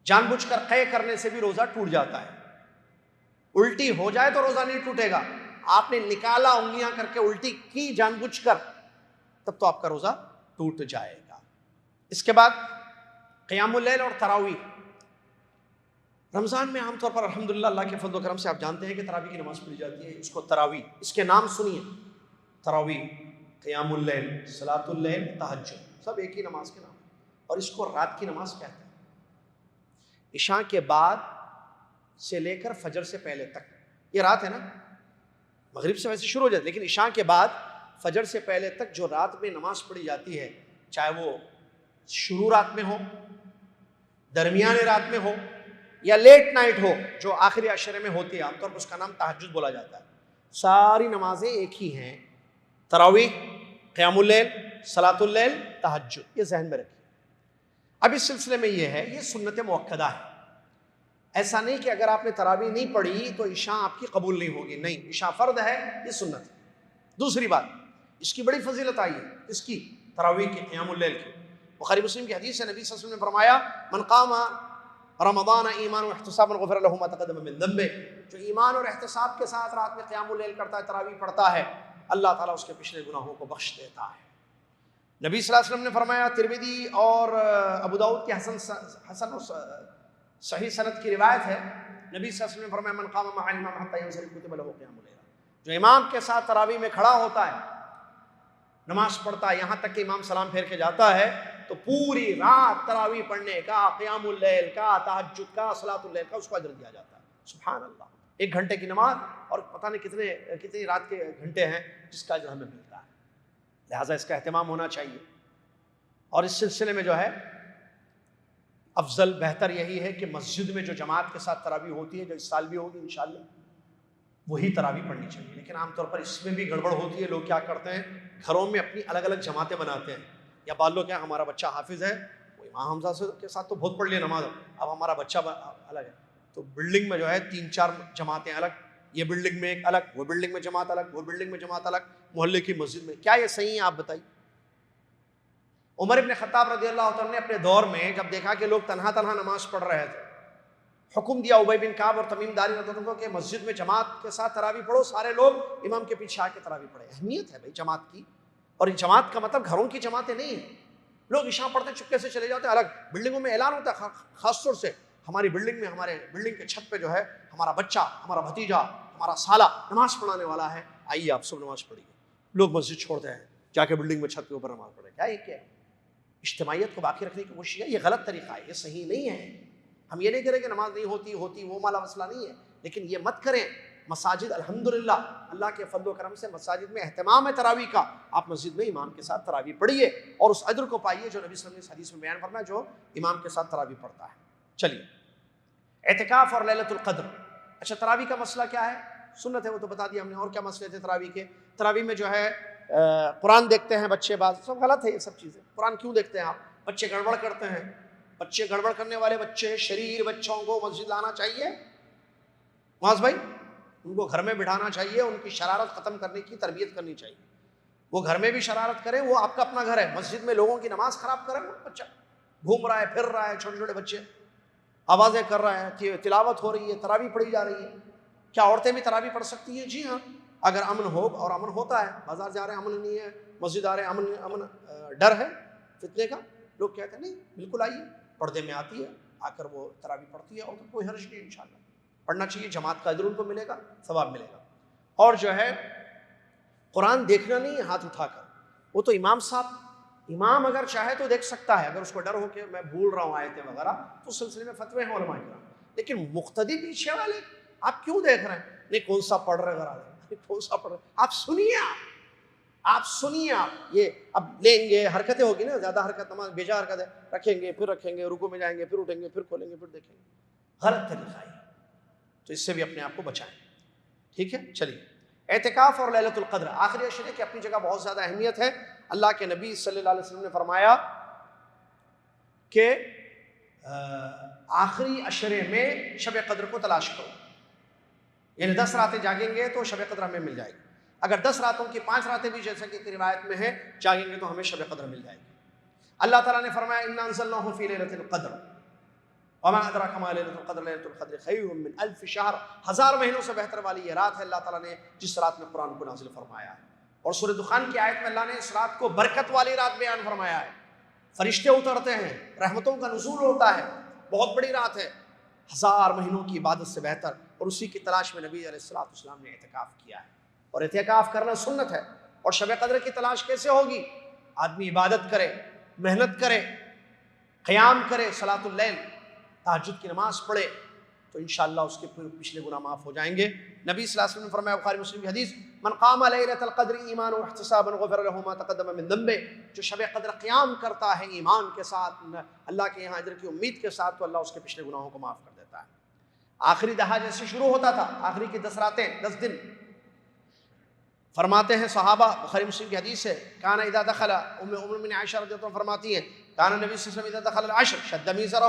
جان بوجھ کر قے کرنے سے بھی روزہ ٹوٹ جاتا ہے، الٹی ہو جائے تو روزہ نہیں ٹوٹے گا، آپ نے نکالا انگلیاں کر کے، الٹی کی جان بوجھ کر، تب تو آپ کا روزہ ٹوٹ جائے گا۔ اس کے بعد قیام اللیل اور تراویح، رمضان میں عام طور پر الحمدللہ اللہ کے فضل و کرم سے آپ جانتے ہیں کہ تراویح کی نماز پڑھی جاتی ہے، اس کو تراویح، اس کے نام سنیے، تراویح، قیام اللیل، صلاۃ اللیل، تہجد، سب ایک ہی نماز کے نام ہے، اور اس کو رات کی نماز کہتے ہیں۔ عشاء کے بعد سے لے کر فجر سے پہلے تک، یہ رات ہے نا، مغرب سے ویسے شروع ہو جاتی، لیکن عشاء کے بعد فجر سے پہلے تک جو رات میں نماز پڑھی جاتی ہے، چاہے وہ شروع رات میں ہو، درمیان رات میں ہو، یا لیٹ نائٹ ہو، جو آخری عشرے میں ہوتی ہے، عام طور پر اس کا نام تہجد بولا جاتا ہے، ساری نمازیں ایک ہی ہیں، تراویح، قیام اللیل، صلاۃ اللیل، تہجد، یہ ذہن میں رکھیے۔ اب اس سلسلے میں یہ ہے، یہ سنت مؤکدہ ہے، ایسا نہیں کہ اگر آپ نے تراویح نہیں پڑھی تو عشاء آپ کی قبول نہیں ہوگی، نہیں، عشاء فرض ہے، یہ سنت ہے۔ دوسری بات، اس کی بڑی فضیلت آئی ہے، اس کی تراویح کی، قیام اللیل کی۔ بخاری مسلم کی حدیث ہے، نبی صلی اللہ علیہ وسلم نے فرمایا، من قام رمضان ایمان و احتسابا غفر له ما تقدم من ذنبه، جو ایمان اور احتساب کے ساتھ رات میں قیام اللیل کرتا ہے، تراویح پڑھتا ہے، اللہ تعالیٰ اس کے پچھلے گناہوں کو بخش دیتا ہے۔ نبی صلی اللہ علیہ وسلم نے فرمایا، ترمذی اور ابو داؤد کی حسن اور صحیح سند کی روایت ہے، نبی صلی اللہ علیہ وسلم نے فرمایا، من قام مع الامام حتى ينصرف كتب له قيام الليل، جو امام کے ساتھ تراویح میں کھڑا ہوتا ہے، نماز پڑھتا ہے، یہاں تک کہ امام سلام پھیر کے جاتا ہے، تو پوری رات تراویح پڑھنے کا، قیام اللیل کا، تہجد کا، صلاۃ اللیل کا اس کو اجر دیا جاتا ہے۔ سبحان اللہ، 1 گھنٹے کی نماز اور پتہ نہیں کتنی رات کے گھنٹے ہیں جس کا اجر ہمیں ملتا ہے، لہٰذا اس کا اہتمام ہونا چاہیے۔ اور اس سلسلے میں جو ہے افضل بہتر یہی ہے کہ مسجد میں جو جماعت کے ساتھ تراویح ہوتی ہے، جو اس سال بھی ہوگی انشاءاللہ، وہی تراویح پڑھنی چاہیے۔ لیکن عام طور پر اس میں بھی گڑبڑ ہوتی ہے، لوگ کیا کرتے ہیں، گھروں میں اپنی الگ الگ جماعتیں بناتے ہیں، یا بعض لوگ کیا، ہمارا بچہ حافظ ہے، وہ امام حمزہ کے ساتھ تو بہت پڑھ لیا نماز، اب ہمارا بچہ الگ ہے، تو بلڈنگ میں جو ہے 3-4 جماعتیں الگ، یہ بلڈنگ میں ایک الگ، وہ بلڈنگ میں جماعت الگ، وہ بلڈنگ میں جماعت الگ، محلے کی مسجد میں، کیا یہ صحیح ہے؟ آپ بتائیے۔ عمر ابن خطاب رضی اللہ عنہ نے اپنے دور میں جب دیکھا کہ لوگ تنہا تنہا نماز پڑھ رہے تھے، حکم دیا ابی بن کعب اور تمیم داری رضی اللہ عنہ کہ مسجد میں جماعت کے ساتھ تراویح پڑھو، سارے لوگ امام کے پیچھے آ کے تراویح پڑھے۔ اہمیت ہے بھائی جماعت کی، اور جماعت کا مطلب گھروں کی جماعتیں نہیں ہیں، لوگ عشاء پڑھتے چپکے سے چلے جاتے ہیں، الگ بلڈنگوں میں اعلان ہوتا ہے، خاص طور سے ہماری بلڈنگ میں، ہمارے بلڈنگ کے چھت پہ جو ہے ہمارا بچہ، ہمارا بھتیجا، ہمارا سالہ نماز پڑھانے والا ہے، آئیے آپ سب نماز پڑھیے۔ لوگ مسجد چھوڑتے ہیں، جا کے بلڈنگ میں چھت کے اوپر نماز پڑھے، کیا یہ کیا ہے؟ اجتماعیت کو باقی رکھنے کی کوشش ہے، یہ غلط طریقہ ہے، یہ صحیح نہیں ہے۔ ہم یہ نہیں کہہ رہے کہ نماز نہیں ہوتی وہ والا مسئلہ نہیں ہے، لیکن یہ مت کریں۔ مساجد الحمدللہ اللہ کے فضل و کرم سے مساجد میں اہتمام ہے تراویح کا، آپ مسجد میں امام کے ساتھ تراویح پڑھیے اور اس اجر کو پائیے جو نبی صلی اللہ علیہ وسلم نے حدیث میں بیان فرمایا، جو امام کے ساتھ تراویح پڑھتا ہے۔ چلیے، اعتکاف اور لیلۃ القدر۔ اچھا، تراویح کا مسئلہ کیا ہے؟ سنت ہے، وہ تو بتا دیا ہم نے، اور کیا مسئلے تھے تراویح کے؟ تراویح میں جو ہے قرآن دیکھتے ہیں بچے، بعض سب غلط ہے یہ سب چیزیں۔ قرآن کیوں دیکھتے ہیں آپ؟ بچے گڑبڑ کرتے ہیں، بچے گڑبڑ کرنے والے بچے، شریر بچوں کو مسجد لانا چاہیے، معاذ بھائی، ان کو گھر میں بٹھانا چاہیے، ان کی شرارت ختم کرنے کی تربیت کرنی چاہیے۔ وہ گھر میں بھی شرارت کریں، وہ آپ کا اپنا گھر ہے، مسجد میں لوگوں کی نماز خراب کریں، بچہ گھوم رہا ہے، پھر رہا ہے، چھوٹے چھوٹے بچے آوازیں کر رہے ہیں، تلاوت ہو رہی ہے، تراویح پڑھی جا رہی ہے۔ کیا عورتیں بھی تراویح پڑھ سکتی ہیں؟ جی ہاں، اگر امن ہو، اور امن ہوتا ہے، بازار جا رہے ہیں امن نہیں ہے، مسجد آ رہے ہیں امن ڈر ہے فتنے کا، لوگ کہتے ہیں نہیں بالکل آئیے، پردے میں آتی ہے، آ کر وہ تراویح پڑھتی ہے، اور تو کوئی حرج نہیں، انشاءاللہ پڑھنا چاہیے، جماعت کا اجر ان کو ملے گا، ثواب ملے گا۔ اور جو ہے قرآن دیکھنا نہیں ہاتھ اٹھا کر، وہ تو امام صاحب، امام اگر چاہے تو دیکھ سکتا ہے، اگر اس کو ڈر ہو کہ میں بھول رہا ہوں آیتیں وغیرہ، تو اس سلسلے میں فتوے ہیں علماء کرام، لیکن مقتدی پیچھے والے آپ کیوں دیکھ رہے ہیں؟ نہیں کون سا پڑھ رہے ہیں، کون سا پڑھ رہے ہیں، آپ سنیے، آپ سنیے، آپ یہ اب لیں گے، حرکتیں ہوگی نا، زیادہ حرکت، نماز بیجا حرکت ہے، رکھیں گے، پھر رکھیں گے، رکوع میں جائیں گے، پھر اٹھیں گے، پھر کھولیں گے، پھر دیکھیں گے، غلط طریقہ ہے، تو اس سے بھی اپنے آپ کو بچائیں، ٹھیک ہے۔ چلیے، اعتکاف اور لیلۃ القدر، آخری عشرے کی اپنی جگہ بہت زیادہ اہمیت ہے۔ اللہ کے نبی صلی اللہ علیہ وسلم نے فرمایا کہ آخری عشرے میں شب قدر کو تلاش کرو، یعنی 10 راتیں جاگیں گے تو شب قدر ہمیں مل جائے گی، اگر 10 راتوں کی 5 راتیں بھی جیسا کہ روایت میں ہے جاگیں گے تو ہمیں شب قدر مل جائے گی۔ اللہ تعالیٰ نے فرمایا انا انزلناہ فی لیلۃ القدر وما ادراک ما لیلۃ القدر، لیلۃ القدر خیر من الف شہر، 1000 مہینوں سے بہتر والی یہ رات ہے اللہ تعالیٰ نے جس رات میں قرآن کو نازل فرمایا ہے۔ اور سورہ دخان کی آیت میں اللہ نے اس رات کو برکت والی رات بیان فرمایا ہے، فرشتے اترتے ہیں، رحمتوں کا نزول ہوتا ہے، بہت بڑی رات ہے، 1000 مہینوں کی عبادت سے بہتر، اور اسی کی تلاش میں نبی علیہ الصلوۃ والسلام نے اعتکاف کیا ہے، اور اعتکاف کرنا سنت ہے۔ اور شب قدر کی تلاش کیسے ہوگی؟ آدمی عبادت کرے، محنت کرے، قیام کرے، صلاۃ اللیل، تہجد کی نماز پڑھے، تو انشاءاللہ اس کے پچھلے گناہ معاف ہو جائیں گے۔ نبی صلی اللہ علیہ وسلم نے فرمایا، بخاری مسلم کی حدیث، من قام لیلۃ القدر ایمانا واحتسابا غفر له ما تقدم من ذنبه، جو شب قدر قیام کرتا ہے ایمان کے ساتھ، اللہ کے یہاں اجر کی امید کے ساتھ، تو اللہ اس کے پچھلے گناہوں کو معاف کر دیتا ہے۔ آخری دہا جیسے شروع ہوتا تھا، آخری کی 10 راتیں، 10 دن، فرماتے ہیں صحابہ، بخاری مسلم کی حدیث ہے، کان اذا دخل، ام المؤمنین عائشہ رضی اللہ عنہ فرماتی ہیں، کان نبی صلی اللہ علیہ وسلم اذا دخل العشر شد میزرہ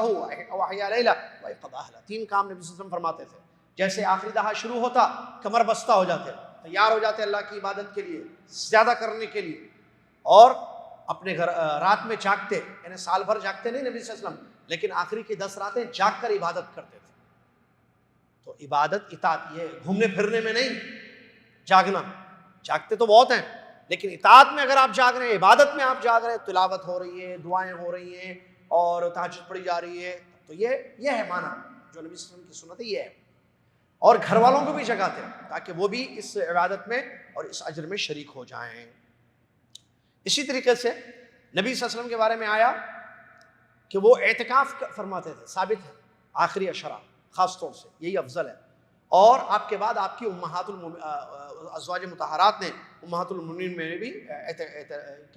واحیا لیلہ وایقظ اہلہ۔ 3 کام نبی صلی اللہ علیہ وسلم فرماتے تھے، جیسے آخری دہا شروع ہوتا، کمر بستہ ہو جاتے، تیار ہو جاتے اللہ کی عبادت کے لیے، زیادہ کرنے کے لیے، اور اپنے گھر رات میں جاگتے، یعنی سال بھر جاگتے نہیں نبی صلی اللہ علیہ وسلم، لیکن آخری کی 10 راتیں جاگ کر عبادت کرتے تھے۔ تو عبادت اطاعت، یہ گھومنے پھرنے میں نہیں جاگنا، جاگتے تو بہت ہیں، لیکن اطاعت میں اگر آپ جاگ رہے ہیں، عبادت میں آپ جاگ رہے ہیں، تلاوت ہو رہی ہے، دعائیں ہو رہی ہیں اور تہجد پڑھی جا رہی ہے، تو یہ ہے معنی جو نبی صلی اللہ علیہ وسلم کی سنت ہے، یہ ہے۔ اور گھر والوں کو بھی جگاتے ہیں تاکہ وہ بھی اس عبادت میں اور اس اجر میں شریک ہو جائیں۔ اسی طریقے سے نبی صلی اللہ علیہ وسلم کے بارے میں آیا کہ وہ اعتکاف فرماتے تھے، ثابت ہے، آخری عشرہ خاص طور سے یہی افضل ہے، اور آپ کے بعد آپ کی امہات ازواج مطہرات نے امہات المؤمنین میں بھی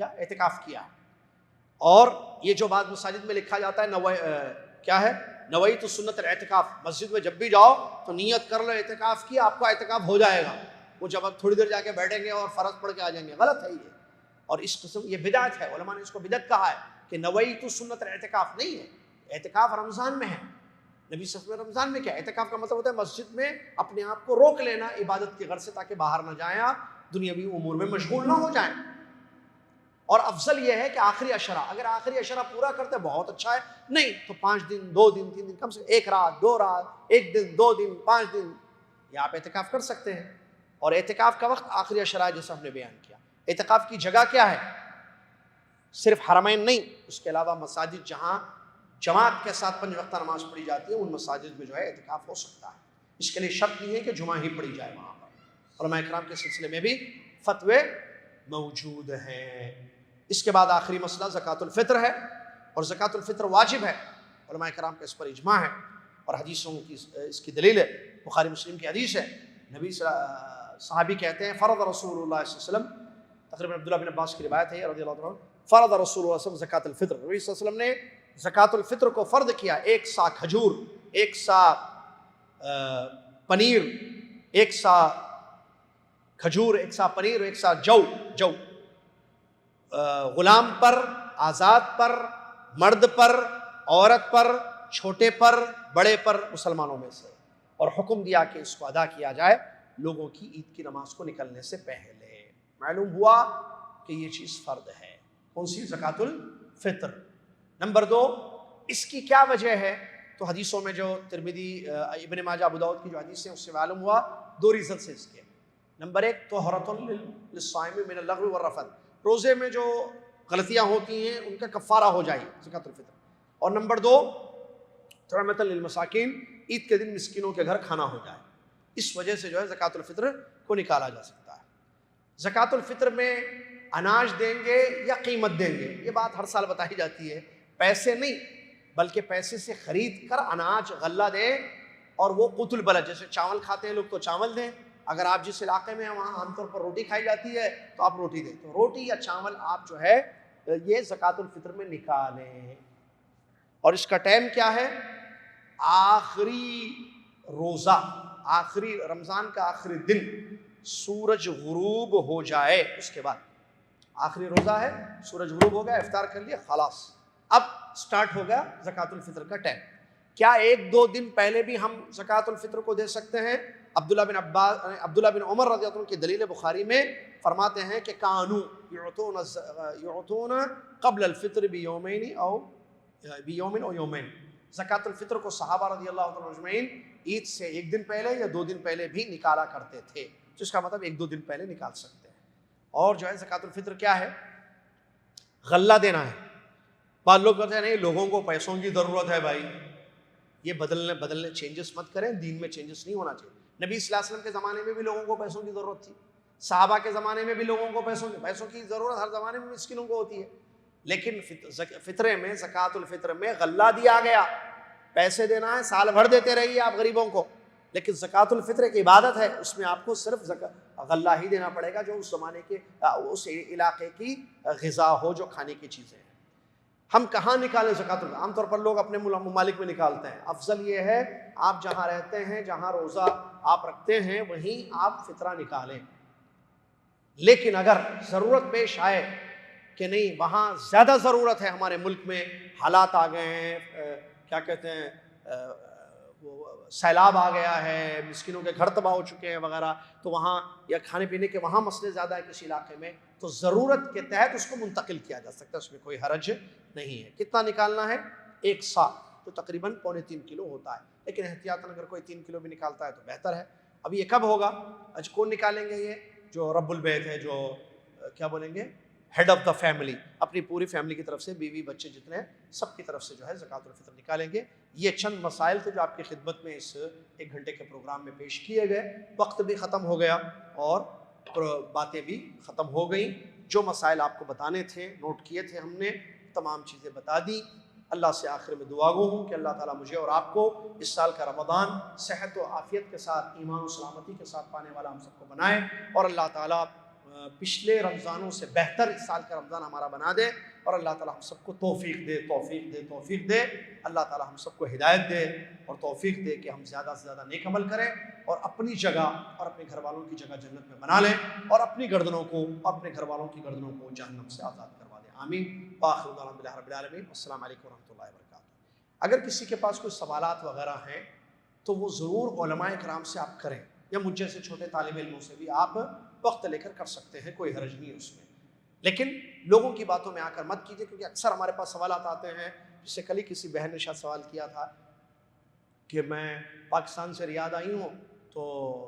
اعتکاف کیا، اور یہ جو بعض مساجد میں لکھا جاتا ہے نویت سنت الاعتکاف، مسجد میں جب بھی جاؤ تو نیت کر لو اعتکاف کی، آپ کا اعتکاف ہو جائے گا، وہ جب آپ تھوڑی دیر جا کے بیٹھیں گے اور فرض پڑھ کے آ جائیں گے، غلط ہے یہ، اور اس قسم یہ بدعت ہے، علماء نے اس کو بدعت کہا ہے کہ نویت سنت الاعتکاف نہیں ہے، اعتکاف رمضان میں ہے، نبی صلی اللہ علیہ وسلم رمضان میں کیا اعتکاف کا مطلب ہوتا ہے مسجد میں اپنے آپ کو روک لینا عبادت کی غرض سے، تاکہ باہر نہ جائیں آپ، دنیاوی امور میں مشغول نہ ہو جائیں۔ اور افضل یہ ہے کہ آخری عشرہ، اگر آخری عشرہ پورا کرتے بہت اچھا ہے، نہیں تو 5 دن 2 دن 3 دن، کم سے کم 1 رات 2 رات 1 دن 2 دن 5 دن، یہ آپ اعتکاف کر سکتے ہیں۔ اور اعتکاف کا وقت آخری عشرہ جیسا ہم نے بیان کیا۔ اعتکاف کی جگہ کیا ہے؟ صرف حرمین نہیں، اس کے علاوہ مساجد جہاں جماعت کے ساتھ 5 وقتہ نماز پڑھی جاتی ہے، ان مساجد میں جو ہے اعتکاف ہو سکتا ہے۔ اس کے لیے شرط نہیں ہے کہ جمعہ ہی پڑھی جائے وہاں پر، علماء کرام کے سلسلے میں بھی فتوے موجود ہیں۔ اس کے بعد آخری مسئلہ زکوٰۃ الفطر ہے، اور زکوٰۃ الفطر واجب ہے، علماء کرام کا اس پر اجماع ہے، اور حدیثوں کی اس کی دلیل ہے، بخاری مسلم کی حدیث ہے، نبی صحابی کہتے ہیں فرض رسول اللہ صلی اللہ علیہ وسلم، تقریباً عبداللہ بن عباس کی روایت ہے رضی اللہ عنہ، فرض رسول اللہ صلی اللہ علیہ وسلم زکوٰۃ الفطر، نبی صلی اللہ علیہ وسلم نے زکوٰۃ الفطر کو فرض کیا، 1 سا کھجور، 1 سا پنیر، 1 سا کھجور، 1 سا پنیر، 1 سا جو غلام پر، آزاد پر، مرد پر، عورت پر، چھوٹے پر، بڑے پر، مسلمانوں میں سے، اور حکم دیا کہ اس کو ادا کیا جائے لوگوں کی عید کی نماز کو نکلنے سے پہلے۔ معلوم ہوا کہ یہ چیز فرض ہے، کون سی؟ زکوٰۃ الفطر۔ نمبر 2، اس کی کیا وجہ ہے؟ تو حدیثوں میں جو ترمذی، ابن ماجہ، ابو داؤد کی جو حدیث ہیں اس سے معلوم ہوا 2 ریزن سے اس کے۔ نمبر 1، طہرۃ للصائم من اللغو والرفث، روزے میں جو غلطیاں ہوتی ہیں ان کا کفارہ ہو جائے زکوٰۃ الفطر، اور نمبر 2، طعمۃ للمساکین، عید کے دن مسکینوں کے گھر کھانا ہو جائے، اس وجہ سے جو ہے زکوٰۃ الفطر کو نکالا جا سکتا ہے۔ زکوٰۃ الفطر میں اناج دیں گے یا قیمت دیں گے، یہ بات ہر سال بتائی جاتی ہے، پیسے نہیں بلکہ پیسے سے خرید کر اناج غلہ دیں، اور وہ قوت البلد، جیسے چاول کھاتے ہیں لوگ تو چاول دیں، اگر آپ جس علاقے میں ہیں وہاں عام طور پر روٹی کھائی جاتی ہے تو آپ روٹی دیں، تو روٹی یا چاول آپ جو ہے یہ زکوٰۃ الفطر میں نکالیں۔ اور اس کا ٹائم کیا ہے؟ آخری روزہ، آخری رمضان کا آخری دن سورج غروب ہو جائے، اس کے بعد آخری روزہ ہے، سورج غروب ہو گیا، افطار کر لیا، خلاص اب سٹارٹ ہو گیا زکوٰۃ الفطر کا ٹائم۔ کیا 1-2 دن پہلے بھی ہم زکوٰۃ الفطر کو دے سکتے ہیں؟ عبداللہ بن عمر رضی اللہ عنہ کی دلیل بخاری میں فرماتے ہیں کہ کانوا یعطون قبل الفطر بیومین او یومین، زکوٰۃ الفطر کو صحابہ رضی اللہ عنہ اجمعین عید سے 1 دن پہلے یا 2 دن پہلے بھی نکالا کرتے تھے، جس کا مطلب 1-2 دن پہلے نکال سکتے ہیں۔ اور جو ہے زکوٰۃ الفطر کیا ہے؟ غلہ دینا ہے۔ بعض لوگ کہتے ہیں نہیں لوگوں کو پیسوں کی ضرورت ہے، بھائی یہ بدلنے چینجز مت کریں، دین میں چینجز نہیں ہونا چاہیے۔ نبی صلی اللہ علیہ وسلم کے زمانے میں بھی لوگوں کو پیسوں کی ضرورت تھی، صحابہ کے زمانے میں بھی لوگوں کو پیسوں کی ضرورت ہر زمانے میں مسکینوں کو ہوتی ہے، لیکن فطرے میں زکوٰۃ الفطر میں غلہ دیا گیا، پیسے دینا ہے سال بھر دیتے رہیے آپ غریبوں کو، لیکن زکوٰۃ الفطر ایک عبادت ہے، اس میں آپ کو صرف غلہ ہی دینا پڑے گا جو اس زمانے کے اس علاقے کی غذا ہو، جو کھانے کی چیزیں ہیں۔ ہم کہاں نکالیں زکوٰۃ الفطر؟ عام طور پر لوگ اپنے ممالک میں نکالتے ہیں، افضل یہ ہے آپ جہاں رہتے ہیں، جہاں روزہ آپ رکھتے ہیں، وہیں آپ فطرہ نکالیں۔ لیکن اگر ضرورت پیش آئے کہ نہیں وہاں زیادہ ضرورت ہے، ہمارے ملک میں حالات آ گئے ہیں، کیا کہتے ہیں، سیلاب آ گیا ہے، مسکینوں کے گھر تباہ ہو چکے ہیں وغیرہ، تو وہاں یا کھانے پینے کے وہاں مسئلے زیادہ ہے کسی علاقے میں، تو ضرورت کے تحت اس کو منتقل کیا جا سکتا ہے، اس میں کوئی حرج نہیں ہے۔ کتنا نکالنا ہے؟ 1 سا، تو تقریباً 3.25 کلو ہوتا ہے، لیکن احتیاطاً اگر کوئی 3 کلو بھی نکالتا ہے تو بہتر ہے۔ اب یہ کب ہوگا؟ آج کون نکالیں گے؟ یہ جو رب البیت ہے، جو کیا بولیں گے، ہیڈ آف دا فیملی، اپنی پوری فیملی کی طرف سے، بیوی بچے جتنے ہیں سب کی طرف سے جو ہے زکوٰۃ الفطر نکالیں گے۔ یہ چند مسائل تھے جو آپ کی خدمت میں اس 1 گھنٹے کے پروگرام میں پیش کیے گئے، وقت بھی ختم ہو گیا اور باتیں بھی ختم ہو گئیں۔ جو مسائل آپ کو بتانے تھے، نوٹ کیے تھے ہم نے، تمام چیزیں بتا دی۔ اللہ سے آخر میں دعا گو ہوں کہ اللہ تعالیٰ مجھے اور آپ کو اس سال کا رمضان صحت و عافیت کے ساتھ، ایمان و سلامتی کے ساتھ پانے والا ہم سب کو بنائے، اور اللہ تعالیٰ پچھلے رمضانوں سے بہتر اس سال کا رمضان ہمارا بنا دے، اور اللہ تعالیٰ ہم سب کو توفیق دے، اللہ تعالیٰ ہم سب کو ہدایت دے اور توفیق دے کہ ہم زیادہ سے زیادہ نیک عمل کریں اور اپنی جگہ اور اپنے گھر والوں کی جگہ جنت میں بنا لیں، اور اپنی گردنوں کو اور اپنے گھر والوں کی گردنوں کو جہنم سے آزاد کروا دیں۔ آمین۔ وآخر دعوانا رب العالمین، السلام علیکم ورحمۃ اللہ وبرکاتہ۔ اگر کسی کے پاس کوئی سوالات وغیرہ ہیں تو وہ ضرور علماء کرام سے آپ کریں، یا مجھ جیسے چھوٹے طالب علموں سے بھی آپ وقت لے کر سکتے ہیں، کوئی حرج نہیں ہے اس میں، لیکن لوگوں کی باتوں میں آ کر مت کیجیے، کیونکہ اکثر ہمارے پاس سوالات آتے ہیں، جس سے کل ہی کسی بہن نے شاید سوال کیا تھا کہ میں پاکستان سے ریاض آئی ہوں تو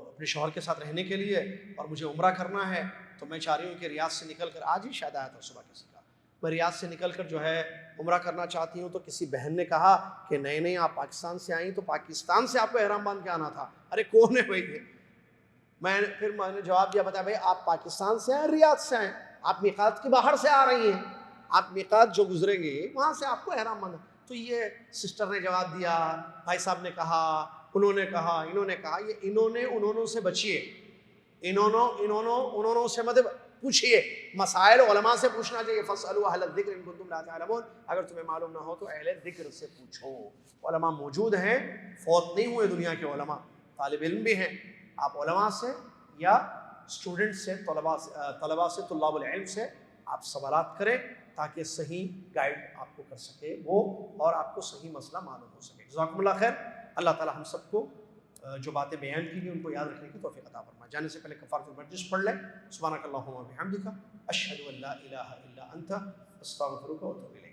اپنے شوہر کے ساتھ رہنے کے لیے، اور مجھے عمرہ کرنا ہے، تو میں چاہ رہی ہوں کہ ریاض سے نکل کر، آج ہی شاید آیا تھا صبح کسی کا، میں ریاض سے نکل کر جو ہے عمرہ کرنا چاہتی ہوں، تو کسی بہن نے کہا کہ نہیں آپ پاکستان سے آئیں تو پاکستان سے آپ کو احرام باندھ کے آنا تھا۔ ارے کون ہے بھائی یہ؟ میں نے جواب دیا، بتا بھائی آپ پاکستان سے آئیں، ریاض سے آئیں، آپ میقات کے باہر سے آ رہی ہیں، آپ میقات جو گزریں گے وہاں سے آپ کو احرام باندھنا۔ تو یہ سسٹر نے جواب دیا، بھائی صاحب نے کہا، انہوں نے کہا، انہوں نے کہا، یہ انہوں سے بچیے، انہوں سے مت پوچھئے، مسائل علماء سے پوچھنا چاہیے۔ فاسألوا اہل الذکر ان کنتم لا تعلمون، اگر تمہیں معلوم نہ ہو تو اہل ذکر سے پوچھو۔ علماء موجود ہیں، فوت نہیں ہوئے دنیا کے علماء، طالب علم بھی ہیں، آپ علماء سے یا اسٹوڈنٹ سے، طلباء سے، طلاب العلم سے آپ سوالات کریں تاکہ صحیح گائیڈ آپ کو کر سکے وہ، اور آپ کو صحیح مسئلہ معلوم ہو سکے۔ جزاکم اللہ خیر۔ اللہ تعالی ہم سب کو جو باتیں بیان کی گئی ان کو یاد رکھنے کی توفیق عطا فرمائے۔ جانے سے پہلے کفارۃ المجلس پڑھ لیں۔ سبحانک اللہم و بحمدک، اشہد ان لا الہ الا انت، استغفرک و اتوب الیک۔